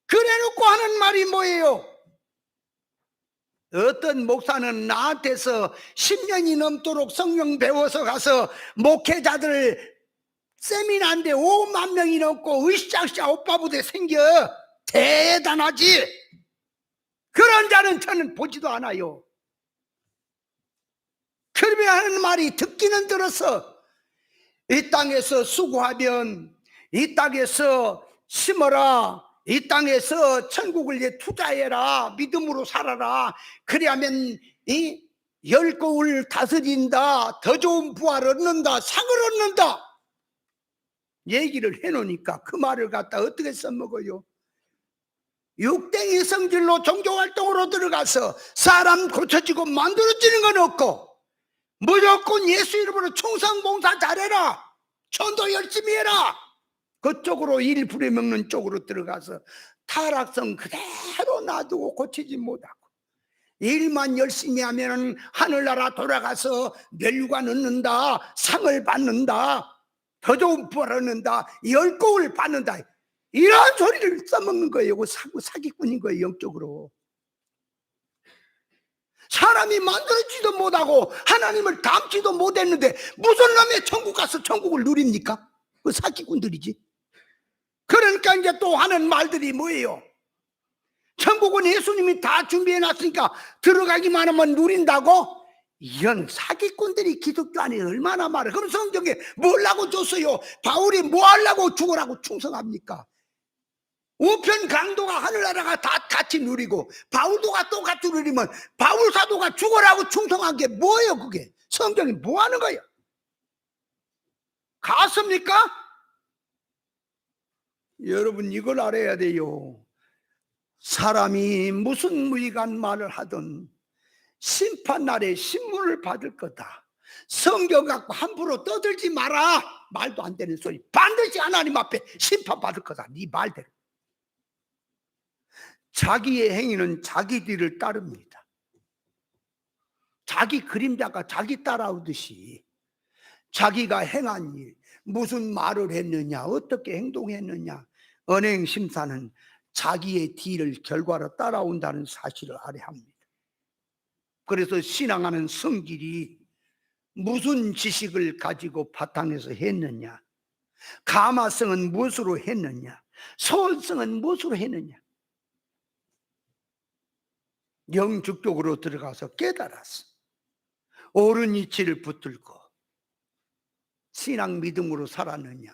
그래놓고 하는 말이 뭐예요? 어떤 목사는 나한테서 10년이 넘도록 성경 배워서 가서 목회자들 세미나인데 5만 명이 넘고 으쌰으쌰 오빠부대 생겨. 대단하지. 그런 자는 저는 보지도 않아요. 그러면 하는 말이 듣기는 들어서 이 땅에서 수고하면 이 땅에서 심어라, 이 땅에서 천국을 이제 투자해라, 믿음으로 살아라, 그래야면 이 열거울 다스린다, 더 좋은 부활을 얻는다, 상을 얻는다 얘기를 해놓으니까 그 말을 갖다 어떻게 써먹어요? 육댕이 성질로 종교활동으로 들어가서 사람 고쳐지고 만들어지는 건 없고 무조건 예수 이름으로 충성봉사 잘해라, 전도 열심히 해라, 그쪽으로 일 부려먹는 쪽으로 들어가서 타락성 그대로 놔두고 고치지 못하고 일만 열심히 하면 하늘나라 돌아가서 면류관 얻는다, 상을 받는다, 더 좋은 부활을 얻는다, 열공을 받는다, 이런 소리를 써먹는 거예요. 사기꾼인 거예요. 영적으로 사람이 만들지도 못하고 하나님을 닮지도 못했는데 무슨 놈의 천국 가서 천국을 누립니까? 그 사기꾼들이지. 그러니까 이제 또 하는 말들이 뭐예요? 천국은 예수님이 다 준비해놨으니까 들어가기만 하면 누린다고? 이런 사기꾼들이 기독교 안에 얼마나 많아. 그럼 성경에 뭘 하고 줬어요? 바울이 뭐 하려고 죽으라고 충성합니까? 우편 강도가 하늘나라가 다 같이 누리고 바울도가 똑같이 누리면 바울 사도가 죽으라고 충성한 게 뭐예요? 그게 성경이 뭐 하는 거예요? 가습니까? 여러분 이걸 알아야 돼요. 사람이 무슨 무익한 말을 하든 심판날에 신문을 받을 거다. 성경 갖고 함부로 떠들지 마라. 말도 안 되는 소리. 반드시 하나님 앞에 심판받을 거다. 네 말대로. 자기의 행위는 자기 뒤를 따릅니다. 자기 그림자가 자기 따라오듯이 자기가 행한 일, 무슨 말을 했느냐, 어떻게 행동했느냐, 언행심사는 자기의 뒤를 결과로 따라온다는 사실을 알아야 합니다. 그래서 신앙하는 성질이 무슨 지식을 가지고 바탕에서 했느냐, 가마성은 무엇으로 했느냐, 소원성은 무엇으로 했느냐? 영축적으로 들어가서 깨달았어. 옳은 이치를 붙들고 신앙 믿음으로 살았느냐?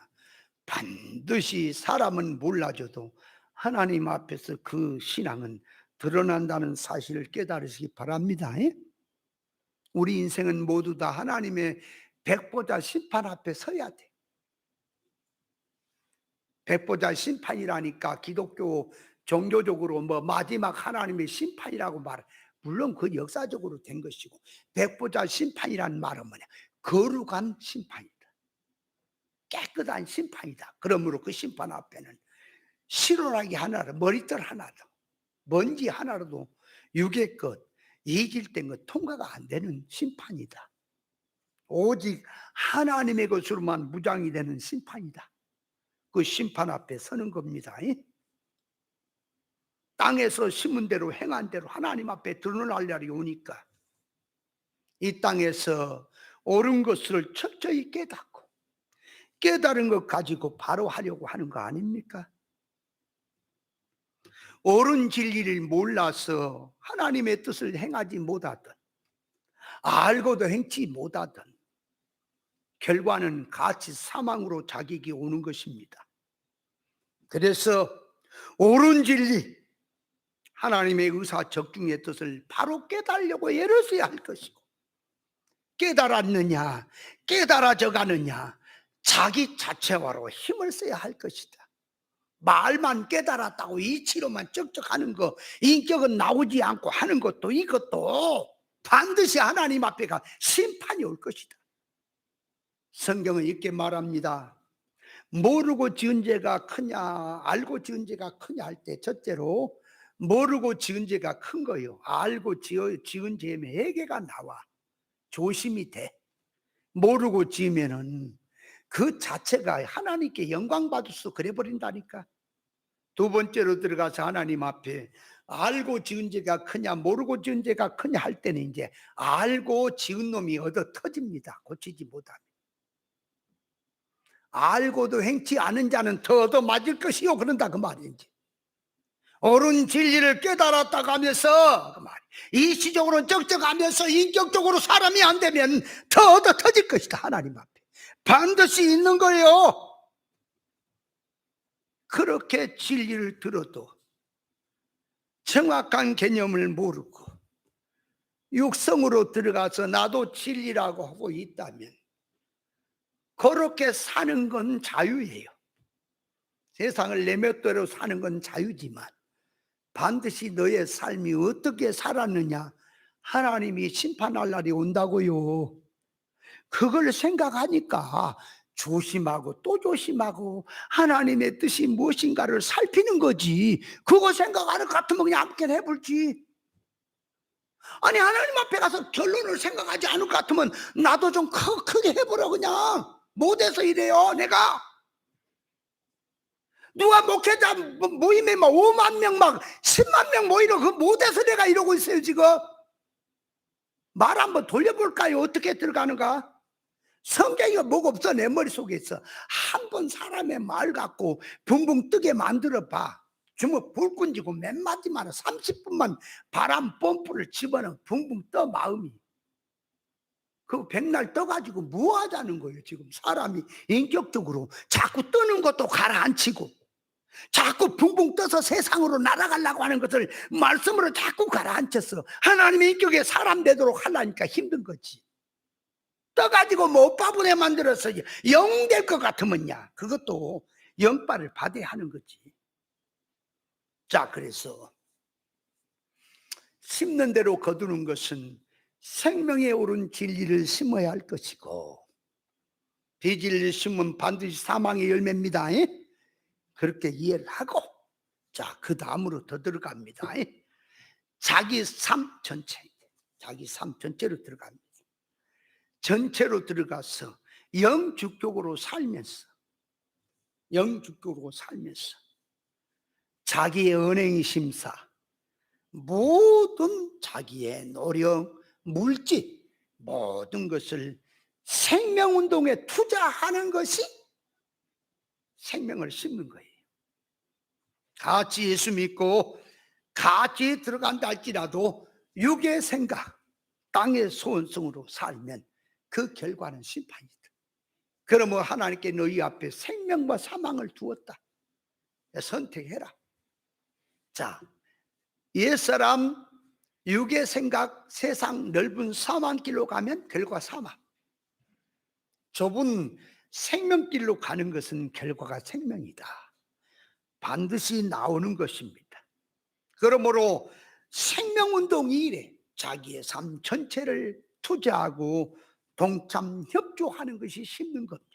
반드시 사람은 몰라줘도 하나님 앞에서 그 신앙은 드러난다는 사실을 깨달으시기 바랍니다. 우리 인생은 모두 다 하나님의 백보자 심판 앞에 서야 돼. 백보자 심판이라니까 기독교 종교적으로 뭐 마지막 하나님의 심판이라고 말해. 물론 그 역사적으로 된 것이고, 백보자 심판이란 말은 뭐냐? 거룩한 심판이다. 깨끗한 심판이다. 그러므로 그 심판 앞에는 실오라기 하나로, 머리털 하나도, 먼지 하나로도 육의 것, 이질된 것 통과가 안 되는 심판이다. 오직 하나님의 것으로만 무장이 되는 심판이다. 그 심판 앞에 서는 겁니다. 땅에서 심은 대로 행한 대로 하나님 앞에 드러날 날이 오니까 이 땅에서 옳은 것을 철저히 깨닫고 깨달은 것 가지고 바로 하려고 하는 거 아닙니까? 옳은 진리를 몰라서 하나님의 뜻을 행하지 못하든 알고도 행치 못하든 결과는 같이 사망으로 자기에게 오는 것입니다. 그래서 옳은 진리, 하나님의 의사 적중의 뜻을 바로 깨달으려고 애를 써야 할 것이고, 깨달았느냐, 깨달아져 가느냐, 자기 자체화로 힘을 써야 할 것이다. 말만 깨달았다고 이치로만 쩍쩍하는 거, 인격은 나오지 않고 하는 것도, 이것도 반드시 하나님 앞에 가 심판이 올 것이다. 성경은 이렇게 말합니다. 모르고 지은 죄가 크냐 알고 지은 죄가 크냐 할 때 첫째로 모르고 지은 죄가 큰 거요. 알고 지은 죄의 매개가 나와. 조심이 돼. 모르고 지으면은 그 자체가 하나님께 영광 받을 수 그래 버린다니까. 두 번째로 들어가서 하나님 앞에 알고 지은 죄가 크냐 모르고 지은 죄가 크냐 할 때는 이제 알고 지은 놈이 얻어 터집니다. 고치지 못하면. 알고도 행치 않은 자는 더 얻어 맞을 것이요 그런다 그 말인지. 옳은 진리를 깨달았다고 하면서 그 말, 이시적으로 쩍쩍하면서 인격적으로 사람이 안 되면 더 얻어 터질 것이다. 하나님 앞에 반드시 있는 거예요. 그렇게 진리를 들어도 정확한 개념을 모르고 육성으로 들어가서 나도 진리라고 하고 있다면 그렇게 사는 건 자유예요. 세상을 내 멋대로 사는 건 자유지만 반드시 너의 삶이 어떻게 살았느냐 하나님이 심판할 날이 온다고요. 그걸 생각하니까 조심하고 또 조심하고 하나님의 뜻이 무엇인가를 살피는 거지. 그거 생각하는 것 같으면 그냥 아무렇게 해볼지. 아니 하나님 앞에 가서 결론을 생각하지 않을 것 같으면 나도 좀 크게 해보라. 그냥 못해서 이래요. 내가 누가 목회자 모임에 막 5만 명 막 10만 명 모이러 그 못해서 내가 이러고 있어요. 지금 말 한번 돌려볼까요? 어떻게 들어가는가? 성경이 뭐가 없어. 내 머릿속에 있어. 한번 사람의 말 갖고 붕붕 뜨게 만들어 봐. 주먹 불 끈지고 맨 마지막에 30분만 바람 펌프를 집어넣어 붕붕 떠. 마음이 그 백날 떠가지고 뭐 하자는 거예요. 지금 사람이 인격적으로 자꾸 뜨는 것도 가라앉히고 자꾸 붕붕 떠서 세상으로 날아가려고 하는 것을 말씀으로 자꾸 가라앉혀서 하나님의 인격에 사람 되도록 하려니까 힘든 거지. 떠가지고 뭐 바보네 만들어서 영 될 것 같으면야 그것도 영빨을 받아야 하는 거지. 자, 그래서 심는 대로 거두는 것은 생명에 오른 진리를 심어야 할 것이고 비진리를 심으면 반드시 사망의 열매입니다. 그렇게 이해를 하고, 자, 그 다음으로 더 들어갑니다. 자기 삶 전체, 자기 삶 전체로 들어갑니다. 전체로 들어가서 영주격으로 살면서 자기의 언행 심사, 모든 자기의 노력, 물질, 모든 것을 생명운동에 투자하는 것이 생명을 심는 거예요. 같이 예수 믿고 같이 들어간다 할지라도 육의 생각, 땅의 소원성으로 살면 그 결과는 심판이다. 그러면 하나님께 너희 앞에 생명과 사망을 두었다. 선택해라. 자, 옛사람 육의 생각, 세상 넓은 사망길로 가면 결과 사망, 좁은 생명길로 가는 것은 결과가 생명이다. 반드시 나오는 것입니다. 그러므로 생명운동이 이래 자기의 삶 전체를 투자하고 동참 협조하는 것이 심는 겁니다.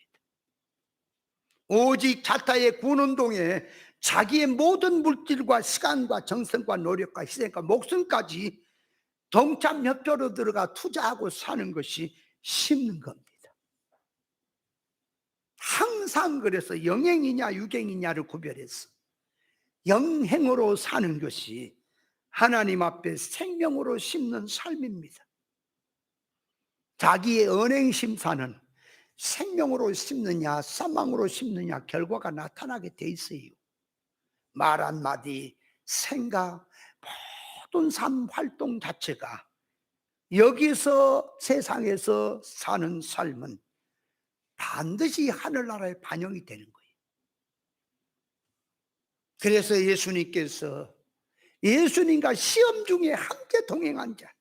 오직 자타의 구원운동에 자기의 모든 물질과 시간과 정성과 노력과 희생과 목숨까지 동참 협조로 들어가 투자하고 사는 것이 심는 겁니다. 항상 그래서 영행이냐 육행이냐를 구별해서 영행으로 사는 것이 하나님 앞에 생명으로 심는 삶입니다. 자기의 언행심사는 생명으로 심느냐 사망으로 심느냐 결과가 나타나게 돼 있어요. 말 한마디, 생각, 모든 삶 활동 자체가 여기서 세상에서 사는 삶은 반드시 하늘나라에 반영이 되는 거예요. 그래서 예수님께서 예수님과 시험 중에 함께 동행한 자,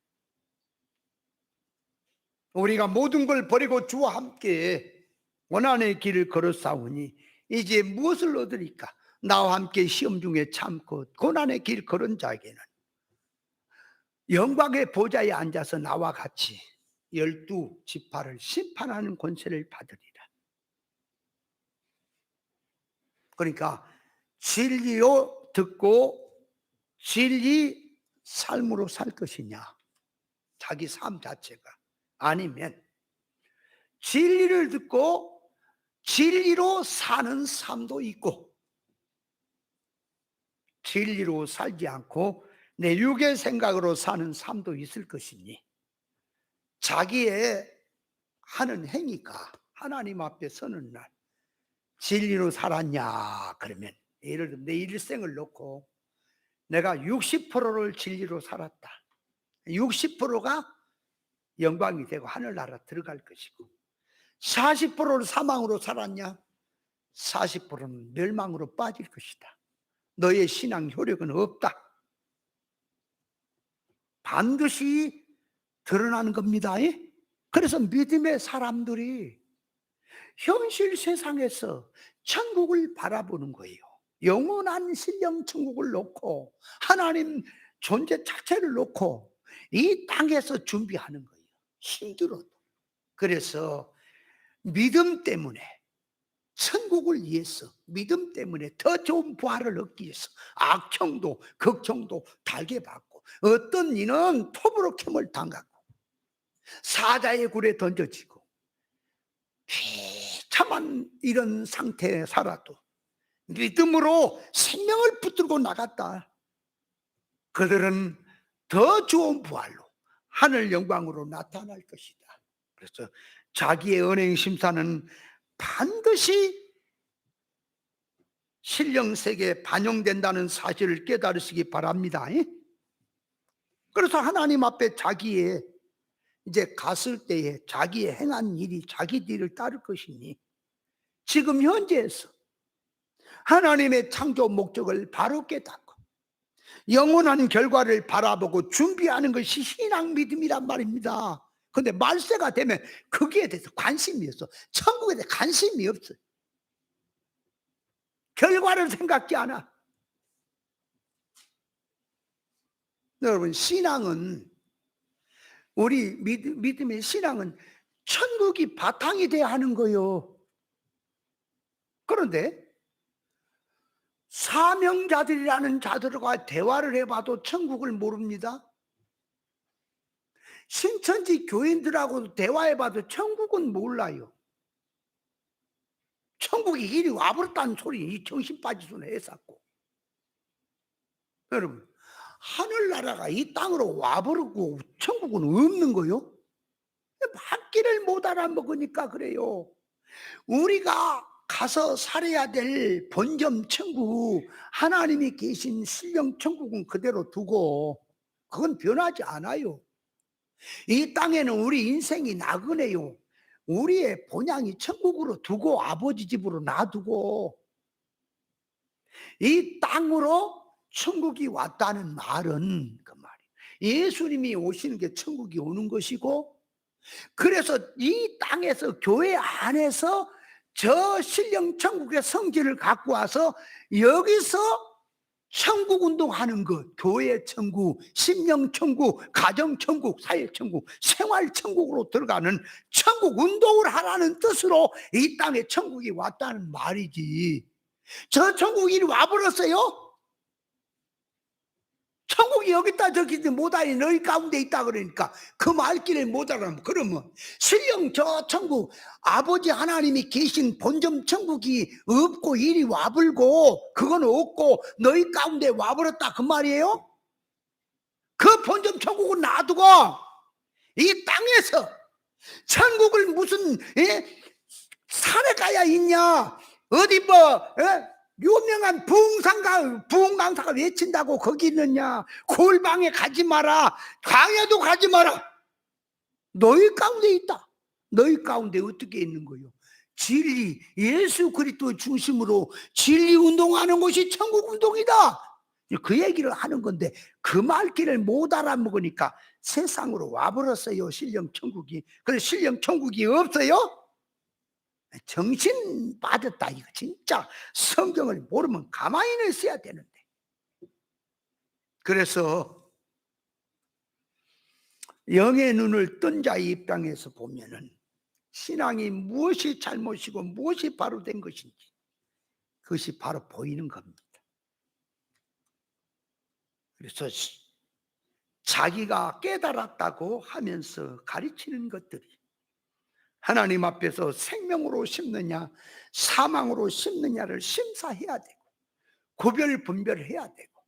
우리가 모든 걸 버리고 주와 함께 원한의 길을 걸어싸우니 이제 무엇을 얻으리까? 나와 함께 시험 중에 참고 고난의 길 걸은 자에게는 영광의 보좌에 앉아서 나와 같이 12지파를 심판하는 권세를 받으리라. 그러니까 진리로 듣고 진리 삶으로 살 것이냐, 자기 삶 자체가, 아니면 진리를 듣고 진리로 사는 삶도 있고 진리로 살지 않고 내 육의 생각으로 사는 삶도 있을 것이니 자기의 하는 행위가 하나님 앞에 서는 날 진리로 살았냐 그러면, 예를 들면 내 일생을 놓고 내가 60%를 진리로 살았다, 60%가 영광이 되고 하늘나라 들어갈 것이고 40%를 사망으로 살았냐, 40%는 멸망으로 빠질 것이다. 너의 신앙 효력은 없다. 반드시 드러나는 겁니다. 그래서 믿음의 사람들이 현실 세상에서 천국을 바라보는 거예요. 영원한 신령 천국을 놓고 하나님 존재 자체를 놓고 이 땅에서 준비하는 거예요. 힘들어도. 그래서 믿음 때문에 천국을 위해서, 믿음 때문에 더 좋은 부활을 얻기 위해서 악청도 극청도 달게 받고, 어떤 이는 톱으로 캠을 당하고 사자의 굴에 던져지고 비참한 이런 상태에 살아도 믿음으로 생명을 붙들고 나갔다. 그들은 더 좋은 부활로 하늘 영광으로 나타날 것이다. 그래서 자기의 언행 심사는 반드시 신령세계에 반영된다는 사실을 깨달으시기 바랍니다. 그래서 하나님 앞에 자기의 이제 갔을 때에 자기의 행한 일이 자기 뒤를 따를 것이니 지금 현재에서 하나님의 창조 목적을 바로 깨닫고 영원한 결과를 바라보고 준비하는 것이 신앙 믿음이란 말입니다. 그런데 말세가 되면 거기에 대해서 관심이 없어. 천국에 대해 관심이 없어. 결과를 생각지 않아. 여러분, 신앙은, 우리 믿음의 신앙은 천국이 바탕이 돼야 하는 거예요. 그런데 사명자들이라는 자들과 대화를 해봐도 천국을 모릅니다. 신천지 교인들하고도 대화해봐도 천국은 몰라요. 천국이 이리 와버렸다는 소리, 이 정신 빠진 소리 했었고. 여러분, 하늘나라가 이 땅으로 와버리고 천국은 없는 거요? 받기를 못 알아먹으니까 그래요. 우리가 가서 살아야 될 본점 천국, 하나님이 계신 신령 천국은 그대로 두고 그건 변하지 않아요. 이 땅에는 우리 인생이 나그네요. 우리의 본향이 천국으로 두고 아버지 집으로 놔두고 이 땅으로 천국이 왔다는 말은 그 말이에요. 예수님이 오시는 게 천국이 오는 것이고, 그래서 이 땅에서 교회 안에서 저 신령 천국의 성질을 갖고 와서 여기서 천국 운동하는 것, 교회 천국, 심령 천국, 가정 천국, 사회 천국, 생활 천국으로 들어가는 천국 운동을 하라는 뜻으로 이 땅에 천국이 왔다는 말이지. 저 천국이 와버렸어요? 천국이 여기 있다 저기 못하니 너희 가운데 있다 그러니까 그 말귀를 못 알아면, 그러면 실령 저 천국 아버지 하나님이 계신 본점 천국이 없고 이리 와불고 그건 없고 너희 가운데 와버렸다 그 말이에요? 그 본점 천국은 놔두고 이 땅에서 천국을 무슨 산에 가야 있냐, 어디 뭐 유명한 부흥강사가 외친다고 거기 있느냐, 골방에 가지 마라, 광야도 가지 마라. 너희 가운데 있다. 너희 가운데 어떻게 있는 거요? 진리, 예수 그리스도 중심으로 진리 운동하는 것이 천국 운동이다. 그 얘기를 하는 건데 그 말귀를 못 알아먹으니까 세상으로 와버렸어요. 신령 천국이. 그래서 신령 천국이 없어요. 정신 빠졌다 이거. 진짜 성경을 모르면 가만히 있어야 되는데. 그래서 영의 눈을 뜬 자의 입장에서 보면은 신앙이 무엇이 잘못이고 무엇이 바로 된 것인지 그것이 바로 보이는 겁니다. 그래서 자기가 깨달았다고 하면서 가르치는 것들이 하나님 앞에서 생명으로 심느냐 사망으로 심느냐를 심사해야 되고 구별 분별해야 되고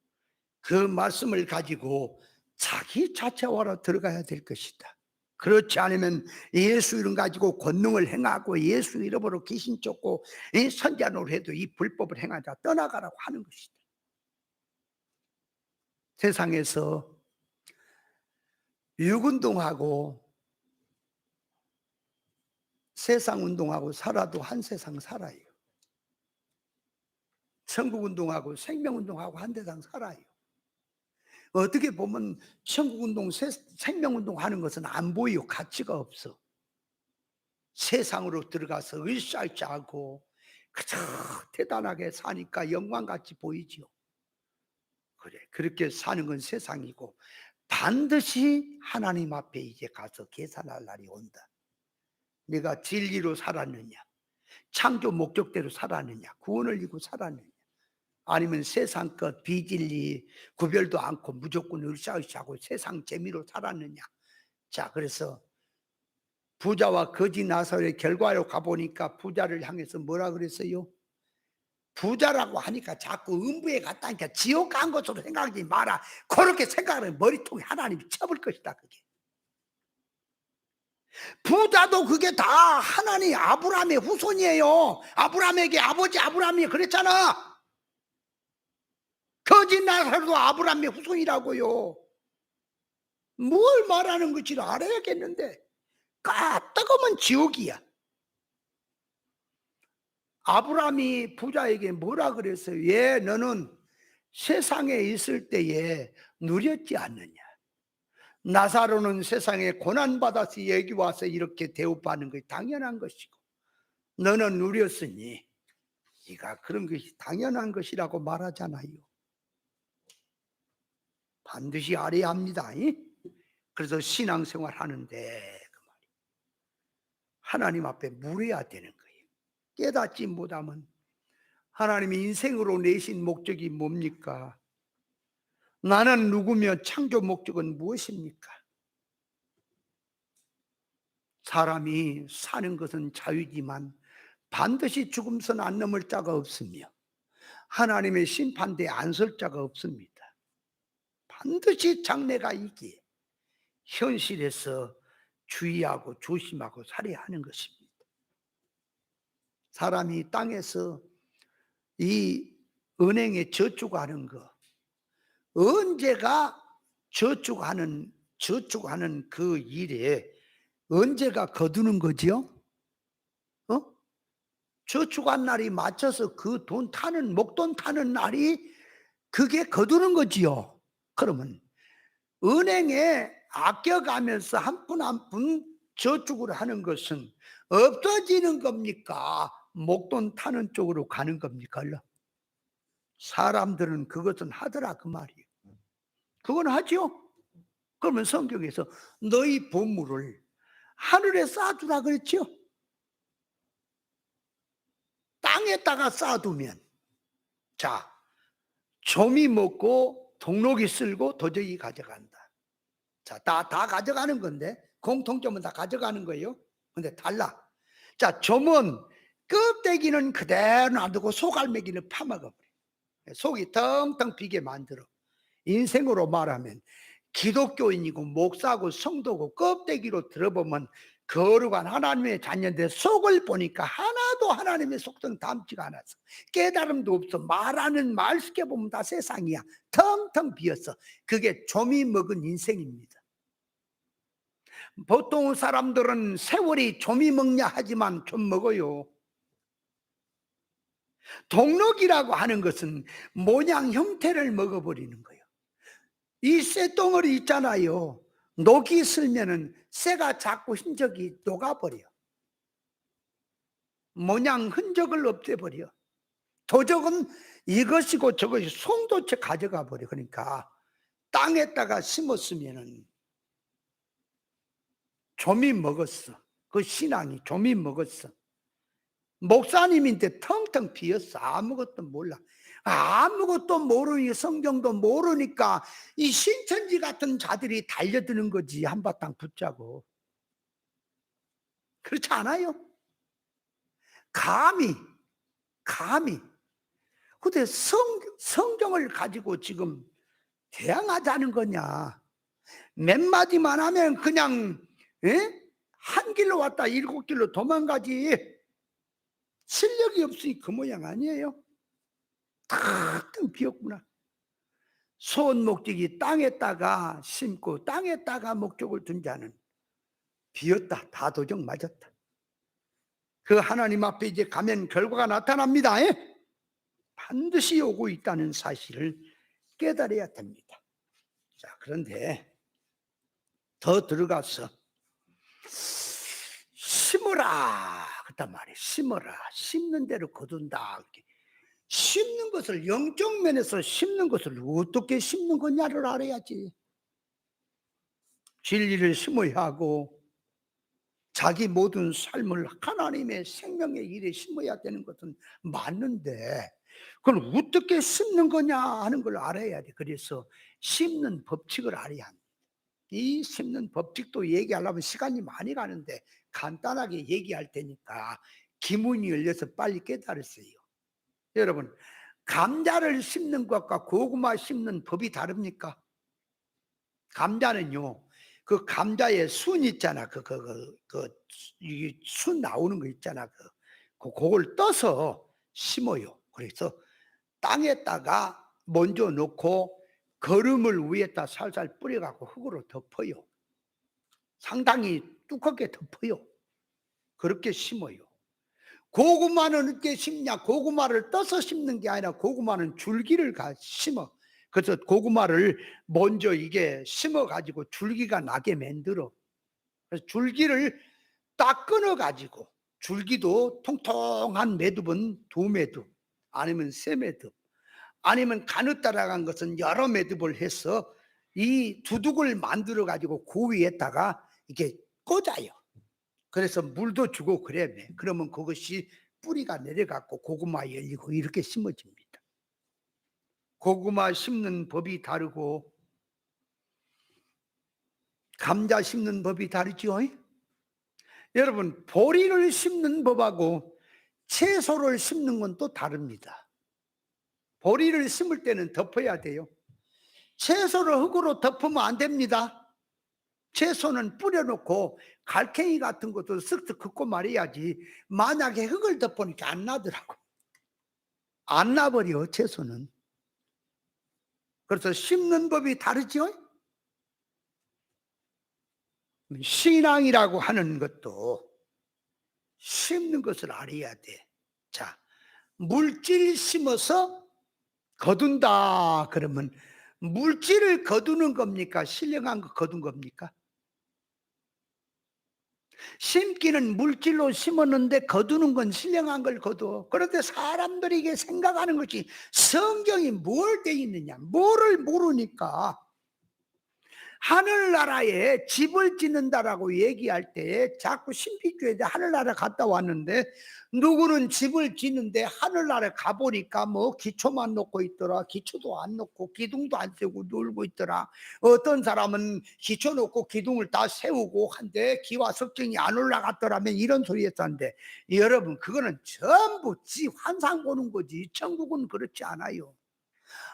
그 말씀을 가지고 자기 자체화로 들어가야 될 것이다. 그렇지 않으면 예수 이름 가지고 권능을 행하고 예수 이름으로 귀신 쫓고 선지자노를 해도 이 불법을 행하자 떠나가라고 하는 것이다. 세상에서 육운동하고 세상 운동하고 살아도 한 세상 살아요. 천국 운동하고 생명 운동하고 한 세상 살아요. 어떻게 보면 천국 운동, 생명 운동 하는 것은 안 보여. 가치가 없어. 세상으로 들어가서 으쌰으쌰하고 그저 대단하게 사니까 영광같이 보이지요. 그래, 그렇게 사는 건 세상이고 반드시 하나님 앞에 이제 가서 계산할 날이 온다. 내가 진리로 살았느냐, 창조 목적대로 살았느냐, 구원을 이루고 살았느냐, 아니면 세상 것 비진리 구별도 않고 무조건 으쌰으쌰하고 세상 재미로 살았느냐. 자, 그래서 부자와 거지 나사로의 결과로 가보니까 부자를 향해서 뭐라 그랬어요? 부자라고 하니까 자꾸 음부에 갔다니까 지옥 간 것으로 생각하지 마라. 그렇게 생각하면 머리통에 하나님이 쳐볼 것이다. 그게 부자도 그게 다 하나님 아브라함의 후손이에요. 아브라함에게 아버지 아브라함이 그랬잖아. 거짓 나사로도 아브라함의 후손이라고요. 뭘 말하는 건지 알아야겠는데 까딱하면 지옥이야. 아브라함이 부자에게 뭐라 그랬어요? 예, 너는 세상에 있을 때에 누렸지 않느냐. 나사로는 세상에 고난받아서 여기 와서 이렇게 대우받는 것이 당연한 것이고 너는 누렸으니 네가 그런 것이 당연한 것이라고 말하잖아요. 반드시 알아야 합니다. 그래서 신앙생활 하는데 그 말이에요. 하나님 앞에 물어야 되는 거예요. 깨닫지 못하면 하나님이 인생으로 내신 목적이 뭡니까? 나는 누구며 창조 목적은 무엇입니까? 사람이 사는 것은 자유지만 반드시 죽음선 안 넘을 자가 없으며 하나님의 심판대에 안 설 자가 없습니다. 반드시 장래가 있기에 현실에서 주의하고 조심하고 살아야 하는 것입니다. 사람이 땅에서 이 은행에 저축하는 거, 언제가 저축하는 그 일에 언제가 거두는 거지요? 어? 저축한 날이 맞춰서 그 돈 타는, 목돈 타는 날이 그게 거두는 거지요. 그러면 은행에 아껴가면서 한 푼 한 푼 저축을 하는 것은 없어지는 겁니까? 목돈 타는 쪽으로 가는 겁니까? 사람들은 그것은 하더라 그 말이에요. 그건 하죠. 그러면 성경에서 너희 보물을 하늘에 쌓아두라 그랬죠. 땅에다가 쌓아두면, 자, 좀이 먹고 동록이 쓸고 도저히 가져간다. 자, 다 가져가는 건데, 공통점은 다 가져가는 거예요. 근데 달라. 자, 좀은 껍데기는 그대로 놔두고 속알매기는 파먹어버려. 속이 텅텅 비게 만들어. 인생으로 말하면 기독교인이고 목사고 성도고 껍데기로 들어보면 거룩한 하나님의 자녀인데 속을 보니까 하나도 하나님의 속성 담지가 않았어. 깨달음도 없어. 말하는 말 쉽게 보면 다 세상이야. 텅텅 비었어. 그게 좀이 먹은 인생입니다. 보통 사람들은 세월이 좀이 먹냐 하지만 좀 먹어요. 동록이라고 하는 것은 모양 형태를 먹어버리는 거예요. 이 쇠덩어리 있잖아요. 녹이 슬면은 쇠가 자꾸 흔적이 녹아버려. 모양 흔적을 없애버려. 도적은 이것이고 저것이 송도체 가져가 버려. 그러니까 땅에다가 심었으면은 좀이 먹었어. 그 신앙이 좀이 먹었어. 목사님인데 텅텅 비었어. 아무것도 몰라. 아무것도 모르니 성경도 모르니까 이 신천지 같은 자들이 달려드는 거지. 한바탕 붙자고. 그렇지 않아요? 감히 근데 성경을 가지고 지금 대항하자는 거냐. 몇 마디만 하면 그냥 한 길로 왔다 7길로 도망가지. 실력이 없으니 그 모양 아니에요. 텅텅 비었구나. 소원 목적이 땅에다가 심고 땅에다가 목적을 둔 자는 비었다. 다 도적 맞았다. 그 하나님 앞에 이제 가면 결과가 나타납니다. 반드시 오고 있다는 사실을 깨달아야 됩니다. 자, 그런데 더 들어가서 심어라 그단 말이에요. 심어라. 심는 대로 거둔다. 심는 것을, 영적 면에서 심는 것을 어떻게 심는 거냐를 알아야지. 진리를 심어야 하고 자기 모든 삶을 하나님의 생명의 일에 심어야 되는 것은 맞는데 그걸 어떻게 심는 거냐 하는 걸 알아야 돼. 그래서 심는 법칙을 알아야 합니다. 이 심는 법칙도 얘기하려면 시간이 많이 가는데 간단하게 얘기할 테니까 기문이 열려서 빨리 깨달으세요. 여러분, 감자를 심는 것과 고구마 심는 법이 다릅니까? 감자는요, 그 감자에 순 있잖아. 순 나오는 거 있잖아. 그걸 떠서 심어요. 그래서 땅에다가 먼저 놓고 거름을 위에다 살살 뿌려갖고 흙으로 덮어요. 상당히 두껍게 덮어요. 그렇게 심어요. 고구마는 어떻게 심냐? 고구마를 떠서 심는 게 아니라 고구마는 줄기를 심어. 그래서 고구마를 먼저 이게 심어 가지고 줄기가 나게 만들어. 그래서 줄기를 딱 끊어 가지고, 줄기도 통통한 매듭은 2매듭 아니면 3매듭 아니면 가느다라간 것은 여러 매듭을 해서 이 두둑을 만들어 가지고 그 위에다가 이렇게 꽂아요. 그래서 물도 주고 그래. 그러면 그것이 뿌리가 내려가고 고구마 열리고 이렇게 심어집니다. 고구마 심는 법이 다르고 감자 심는 법이 다르죠. 여러분, 보리를 심는 법하고 채소를 심는 건 또 다릅니다. 보리를 심을 때는 덮어야 돼요. 채소를 흙으로 덮으면 안 됩니다. 채소는 뿌려놓고 갈팽이 같은 것도 쓱쓱 긋고 말해야지. 만약에 흙을 덮으니까 안 나더라고. 안 나버려 채소는. 그래서 심는 법이 다르죠. 신앙이라고 하는 것도 심는 것을 알아야 돼. 자, 물질 심어서 거둔다 그러면 물질을 거두는 겁니까? 신령한 거 거둔 겁니까? 심기는 물질로 심었는데 거두는 건 신령한 걸 거둬. 그런데 사람들이 이게 생각하는 것이 성경이 뭘 돼 있느냐, 뭐를 모르니까 하늘나라에 집을 짓는다라고 얘기할 때 자꾸 신비주의에 하늘나라 갔다 왔는데 누구는 집을 짓는데 하늘나라 가보니까 뭐 기초만 놓고 있더라. 기초도 안 놓고 기둥도 안 세우고 놀고 있더라. 어떤 사람은 기초 놓고 기둥을 다 세우고 한데 기와 석정이 안 올라갔더라면 이런 소리 했었는데, 여러분 그거는 전부 지 환상 보는 거지. 천국은 그렇지 않아요.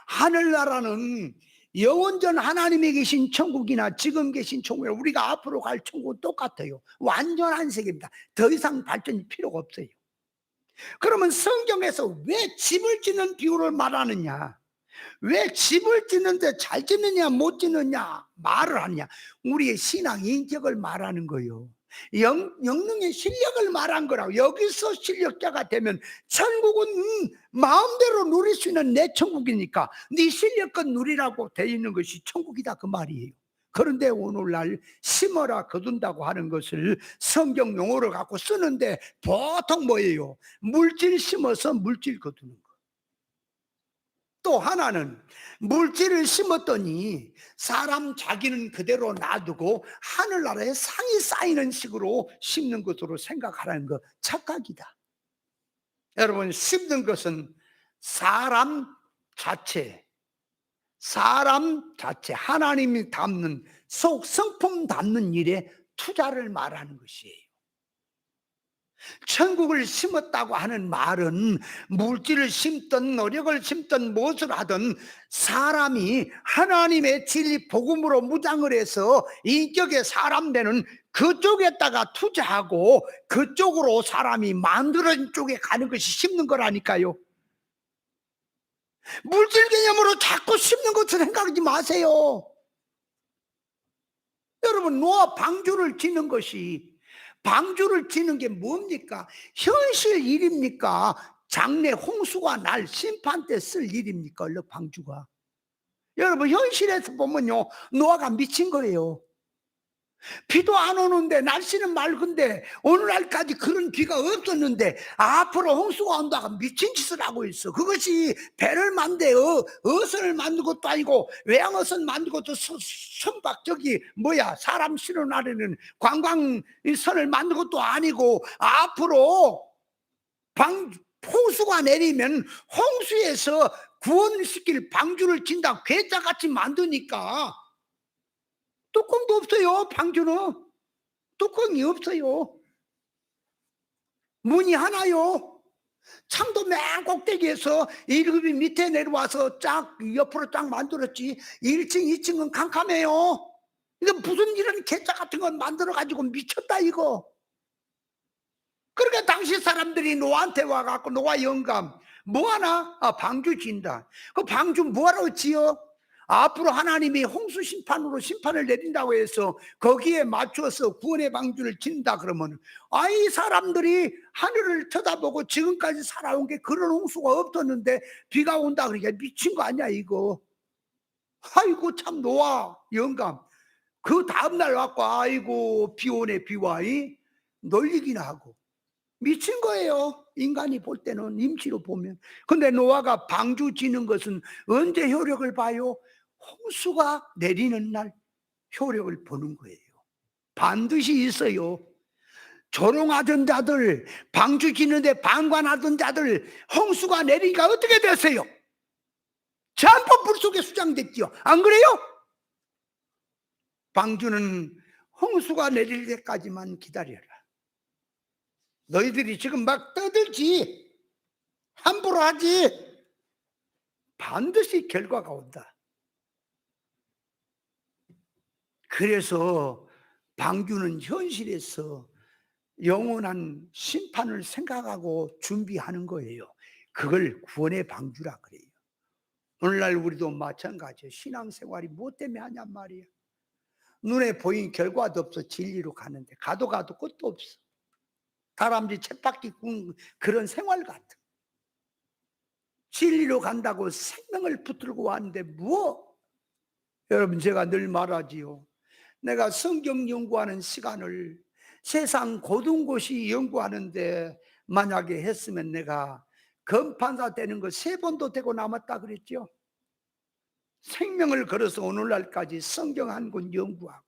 하늘나라는 영원전 하나님이 계신 천국이나 지금 계신 천국이나 우리가 앞으로 갈 천국은 똑같아요. 완전한 세계입니다. 더 이상 발전이 필요가 없어요. 그러면 성경에서 왜 집을 짓는 비유를 말하느냐, 왜 집을 짓는데 잘 짓느냐 못 짓느냐 말을 하느냐, 우리의 신앙 인격을 말하는 거예요. 영능의 실력을 말한 거라고. 여기서 실력자가 되면 천국은 마음대로 누릴 수 있는 내 천국이니까 네 실력껏 누리라고 돼 있는 것이 천국이다 그 말이에요. 그런데 오늘날 심어라 거둔다고 하는 것을 성경 용어를 갖고 쓰는데 보통 뭐예요? 물질 심어서 물질 거두는 거. 또 하나는 물질을 심었더니 사람 자기는 그대로 놔두고 하늘나라에 상이 쌓이는 식으로 심는 것으로 생각하라는 거 착각이다. 여러분, 심는 것은 사람 자체, 하나님이 담는 성품 담는 일에 투자를 말하는 것이에요. 천국을 심었다고 하는 말은 물질을 심든 노력을 심든 무엇을 하든 사람이 하나님의 진리 복음으로 무장을 해서 인격의 사람 되는 그쪽에다가 투자하고 그쪽으로 사람이 만드는 쪽에 가는 것이 심는 거라니까요. 물질 개념으로 자꾸 심는 것을 생각하지 마세요. 여러분, 노아 방주를 짓는 것이, 방주를 짓는 게 뭡니까? 현실 일입니까? 장래 홍수가 날 심판 때 쓸 일입니까? 얼른 방주가. 여러분, 현실에서 보면요, 노아가 미친 거예요. 비도 안 오는데, 날씨는 맑은데, 오늘날까지 그런 비가 없었는데 앞으로 홍수가 온다고 미친 짓을 하고 있어. 그것이 배를 만들어 어선을 만든 것도 아니고 외양어선 만든 것도 선박 저기 뭐야 사람 실어나르는 관광선을 만든 것도 아니고 앞으로 홍수가 내리면 홍수에서 구원시킬 방주를 진다 괴짜같이 만드니까 뚜껑도 없어요. 방주는 뚜껑이 없어요. 문이 하나요. 창도 맨 꼭대기에서 1급이 밑에 내려와서 쫙 옆으로 쫙 만들었지. 1층 2층은 캄캄해요. 이거 무슨 이런 괴짜 같은 건 만들어 가지고 미쳤다 이거. 그러니까 당시 사람들이 노아한테 와갖고 노아 영감 뭐하나? 방주 짓는다. 그 방주 뭐하러 지어? 앞으로 하나님이 홍수 심판으로 심판을 내린다고 해서 거기에 맞춰서 구원의 방주를 짓는다 그러면 이 사람들이 하늘을 쳐다보고 지금까지 살아온 게 그런 홍수가 없었는데 비가 온다 그러니까 미친 거 아니야 이거. 아이고 참 노아 영감 그 다음날 와갖고 아이고 비 오네 비와 놀리기나 하고 미친 거예요. 인간이 볼 때는 임시로 보면. 근데 노아가 방주 짓는 것은 언제 효력을 봐요? 홍수가 내리는 날 효력을 보는 거예요. 반드시 있어요. 조롱하던 자들, 방주 짓는데 방관하던 자들, 홍수가 내리니까 어떻게 됐어요? 전부 불 속에 수장됐지요. 안 그래요? 방주는 홍수가 내릴 때까지만 기다려라. 너희들이 지금 막 떠들지 함부로 하지 반드시 결과가 온다. 그래서 방주는 현실에서 영원한 심판을 생각하고 준비하는 거예요. 그걸 구원의 방주라 그래요. 오늘날 우리도 마찬가지예요. 신앙생활이 뭐 때문에 하냔 말이에요. 눈에 보인 결과도 없어. 진리로 가는데 가도 끝도 없어. 다람쥐 쳇바퀴 군 그런 생활 같아. 진리로 간다고 생명을 붙들고 왔는데 뭐? 여러분, 제가 늘 말하지요. 내가 성경 연구하는 시간을 세상 고든 곳이 연구하는데 만약에 했으면 내가 검판사 되는 거 3번도 되고 남았다 그랬죠. 생명을 걸어서 오늘날까지 성경 한 권 연구하고.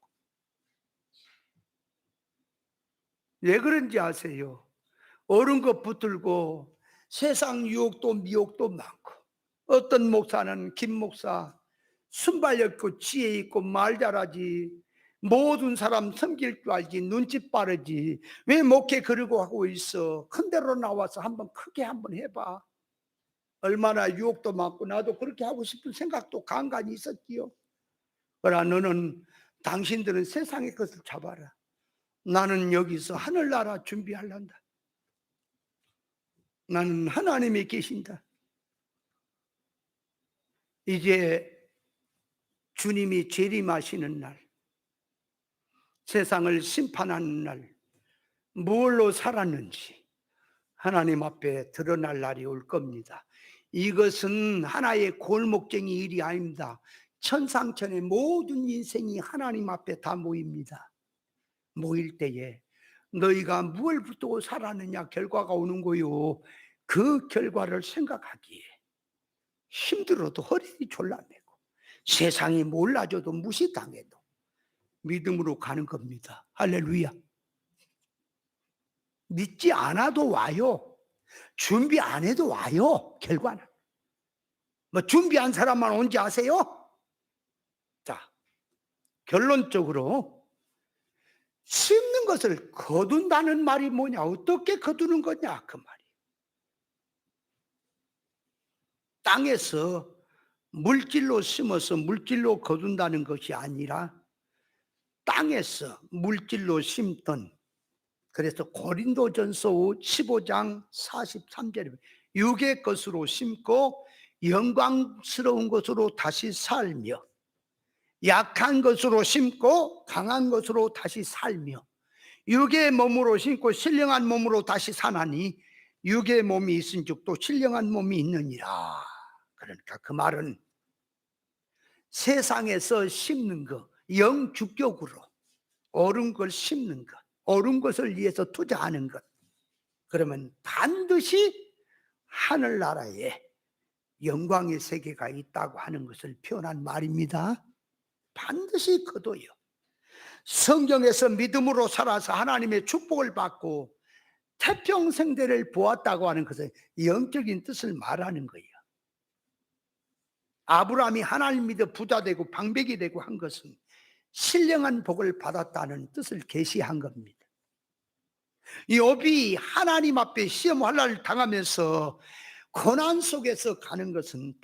왜 그런지 아세요? 옳은 것 붙들고 세상 유혹도 미혹도 많고, 어떤 목사는 김 목사 순발력 있고 지혜 있고 말 잘하지, 모든 사람 섬길 줄 알지, 눈치 빠르지, 왜 목회 그러고 하고 있어? 큰 데로 나와서 한번 크게 한번 해봐. 얼마나 유혹도 많고 나도 그렇게 하고 싶은 생각도 간간히 있었지요. 그러나 너는, 당신들은 세상의 것을 잡아라. 나는 여기서 하늘나라 준비하란다. 나는 하나님이 계신다. 이제 주님이 재림하시는 날, 세상을 심판하는 날, 무엇로 살았는지 하나님 앞에 드러날 날이 올 겁니다. 이것은 하나의 골목쟁이 일이 아닙니다. 천상천의 모든 인생이 하나님 앞에 다 모입니다. 모일 때에 너희가 무엇을 붙들고 살았느냐 결과가 오는 거요. 그 결과를 생각하기에 힘들어도 허리 졸라매고 세상이 몰라줘도 무시당해도 믿음으로 가는 겁니다. 할렐루야. 믿지 않아도 와요. 준비 안 해도 와요. 결과는. 뭐 준비한 사람만 온지 아세요? 자, 결론적으로 심는 것을 거둔다는 말이 뭐냐? 어떻게 거두는 거냐? 그 말이. 땅에서 물질로 심어서 물질로 거둔다는 것이 아니라 땅에서 물질로 심던, 그래서 고린도전서 15장 43절에 육의 것으로 심고 영광스러운 것으로 다시 살며, 약한 것으로 심고 강한 것으로 다시 살며, 육의 몸으로 심고 신령한 몸으로 다시 사나니 육의 몸이 있은즉 또 신령한 몸이 있느니라. 그러니까 그 말은 세상에서 심는 것, 영주격으로 옳은 걸 심는 것, 옳은 것을 위해서 투자하는 것, 그러면 반드시 하늘나라에 영광의 세계가 있다고 하는 것을 표현한 말입니다. 반드시 거둬요. 성경에서 믿음으로 살아서 하나님의 축복을 받고 태평생대를 보았다고 하는 것은 영적인 뜻을 말하는 거예요. 아브라함이 하나님 믿어 부자 되고 방백이 되고 한 것은 신령한 복을 받았다는 뜻을 계시한 겁니다. 욥이 하나님 앞에 시험 환난을 당하면서 고난 속에서 가는 것은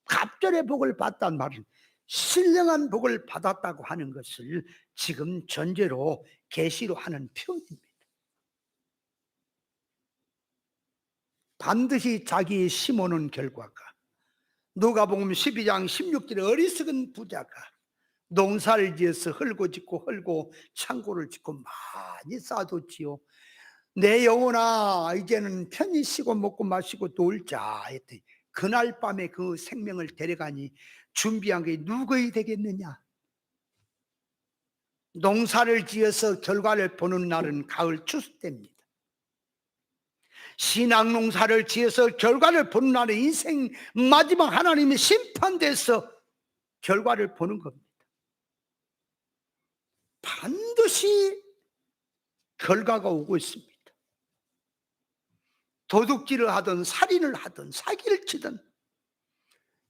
갑절의 복을 받단 말은 신령한 복을 받았다고 하는 것을 지금 전제로 계시로 하는 표현입니다. 반드시 자기 심어놓은 결과가, 누가복음 12장 16절에 어리석은 부자가 농사를 지어서 헐고 짓고 헐고 창고를 짓고 많이 쌓아뒀지요. 내 영혼아 이제는 편히 쉬고 먹고 마시고 놀자 했더니 그날 밤에 그 생명을 데려가니 준비한 게 누구이 되겠느냐? 농사를 지어서 결과를 보는 날은 가을 추수 때입니다. 신앙 농사를 지어서 결과를 보는 날은 인생 마지막 하나님의 심판대에서 결과를 보는 겁니다. 반드시 결과가 오고 있습니다. 도둑질을 하든 살인을 하든 사기를 치든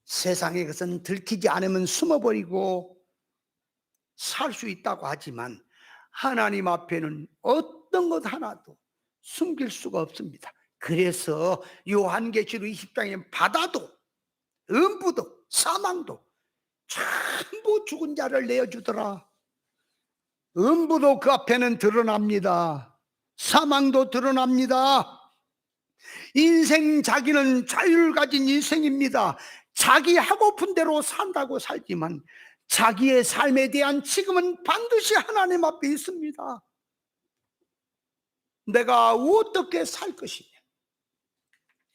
세상의 것은 들키지 않으면 숨어버리고 살 수 있다고 하지만 하나님 앞에는 어떤 것 하나도 숨길 수가 없습니다. 그래서 요한계시록 20장에 바다도 음부도 사망도 전부 죽은 자를 내어주더라. 음부도 그 앞에는 드러납니다. 사망도 드러납니다. 인생 자기는 자유를 가진 인생입니다. 자기 하고픈 대로 산다고 살지만 자기의 삶에 대한 책임은 반드시 하나님 앞에 있습니다. 내가 어떻게 살 것이냐.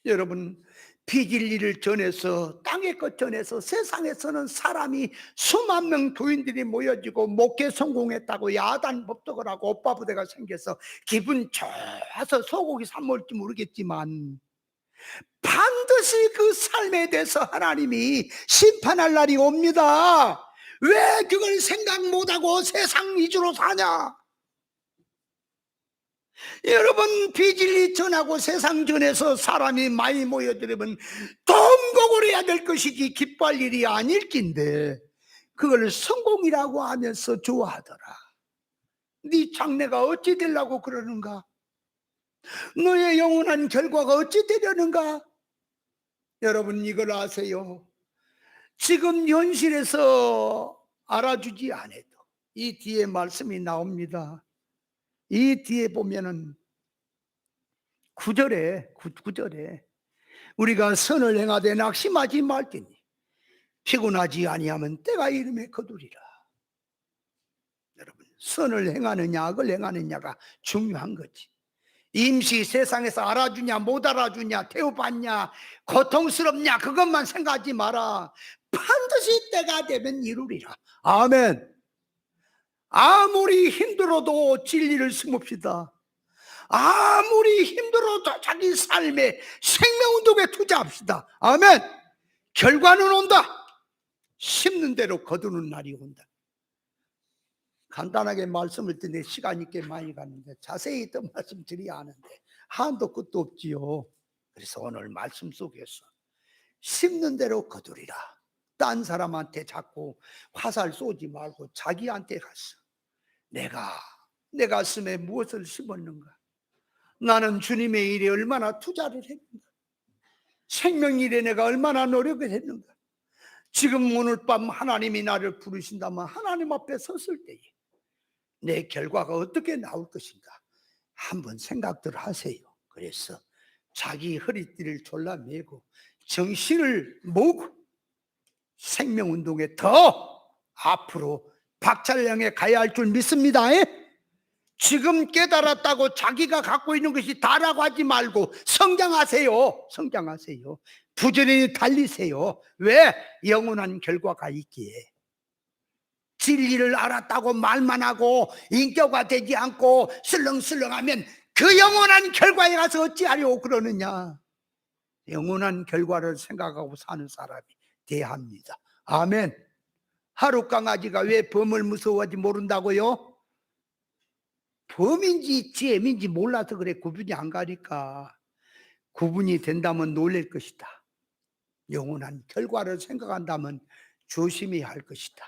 여러분, 비진리를 전해서 땅의 것 전해서 세상에서는 사람이 수만 명 교인들이 모여지고 목회 성공했다고 야단 법석을 하고 오빠 부대가 생겨서 기분 좋아서 소고기 사 먹을지 모르겠지만 반드시 그 삶에 대해서 하나님이 심판할 날이 옵니다. 왜 그걸 생각 못하고 세상 위주로 사냐? 여러분, 비진리 전하고 세상 전에서 사람이 많이 모여들으면 돈곡을 해야 될 것이지 기뻐할 일이 아닐 낀데 그걸 성공이라고 하면서 좋아하더라. 네 장래가 어찌 되려고 그러는가? 너의 영원한 결과가 어찌 되려는가? 여러분, 이걸 아세요. 지금 현실에서 알아주지 않아도 이 뒤에 말씀이 나옵니다. 이 뒤에 보면은 9절에 우리가 선을 행하되 낙심하지 말지니 피곤하지 아니하면 때가 이름에 거두리라. 여러분, 선을 행하느냐 악을 행하느냐가 중요한 거지. 임시 세상에서 알아주냐 못 알아주냐 태워받냐 고통스럽냐 그것만 생각하지 마라. 반드시 때가 되면 이루리라. 아멘. 아무리 힘들어도 진리를 숨읍시다. 아무리 힘들어도 자기 삶에 생명운동에 투자합시다. 아멘. 결과는 온다. 심는 대로 거두는 날이 온다. 간단하게 말씀을 드리는데 시간이 꽤 많이 갔는데 자세히 또 말씀드려야 하는데 한도 끝도 없지요. 그래서 오늘 말씀 속에서 심는 대로 거두리라. 딴 사람한테 자꾸 화살 쏘지 말고 자기한테 가서 내가 내 가슴에 무엇을 심었는가? 나는 주님의 일에 얼마나 투자를 했는가? 생명일에 내가 얼마나 노력을 했는가? 지금 오늘 밤 하나님이 나를 부르신다면 하나님 앞에 섰을 때에 내 결과가 어떻게 나올 것인가 한번 생각들 하세요. 그래서 자기 허리띠를 졸라매고 정신을 모으고 생명운동에 더 앞으로 박차를 향해 가야 할 줄 믿습니다. 지금 깨달았다고 자기가 갖고 있는 것이 다라고 하지 말고 성장하세요. 성장하세요. 부지런히 달리세요. 왜? 영원한 결과가 있기에. 진리를 알았다고 말만 하고 인격화 되지 않고 슬렁슬렁하면 그 영원한 결과에 가서 어찌하려고 그러느냐. 영원한 결과를 생각하고 사는 사람이 돼야 합니다. 아멘. 하루 강아지가 왜 범을 무서워하지 모른다고요? 범인지 죄인지 몰라서 그래. 구분이 안 가니까. 구분이 된다면 놀랄 것이다. 영원한 결과를 생각한다면 조심해야 할 것이다.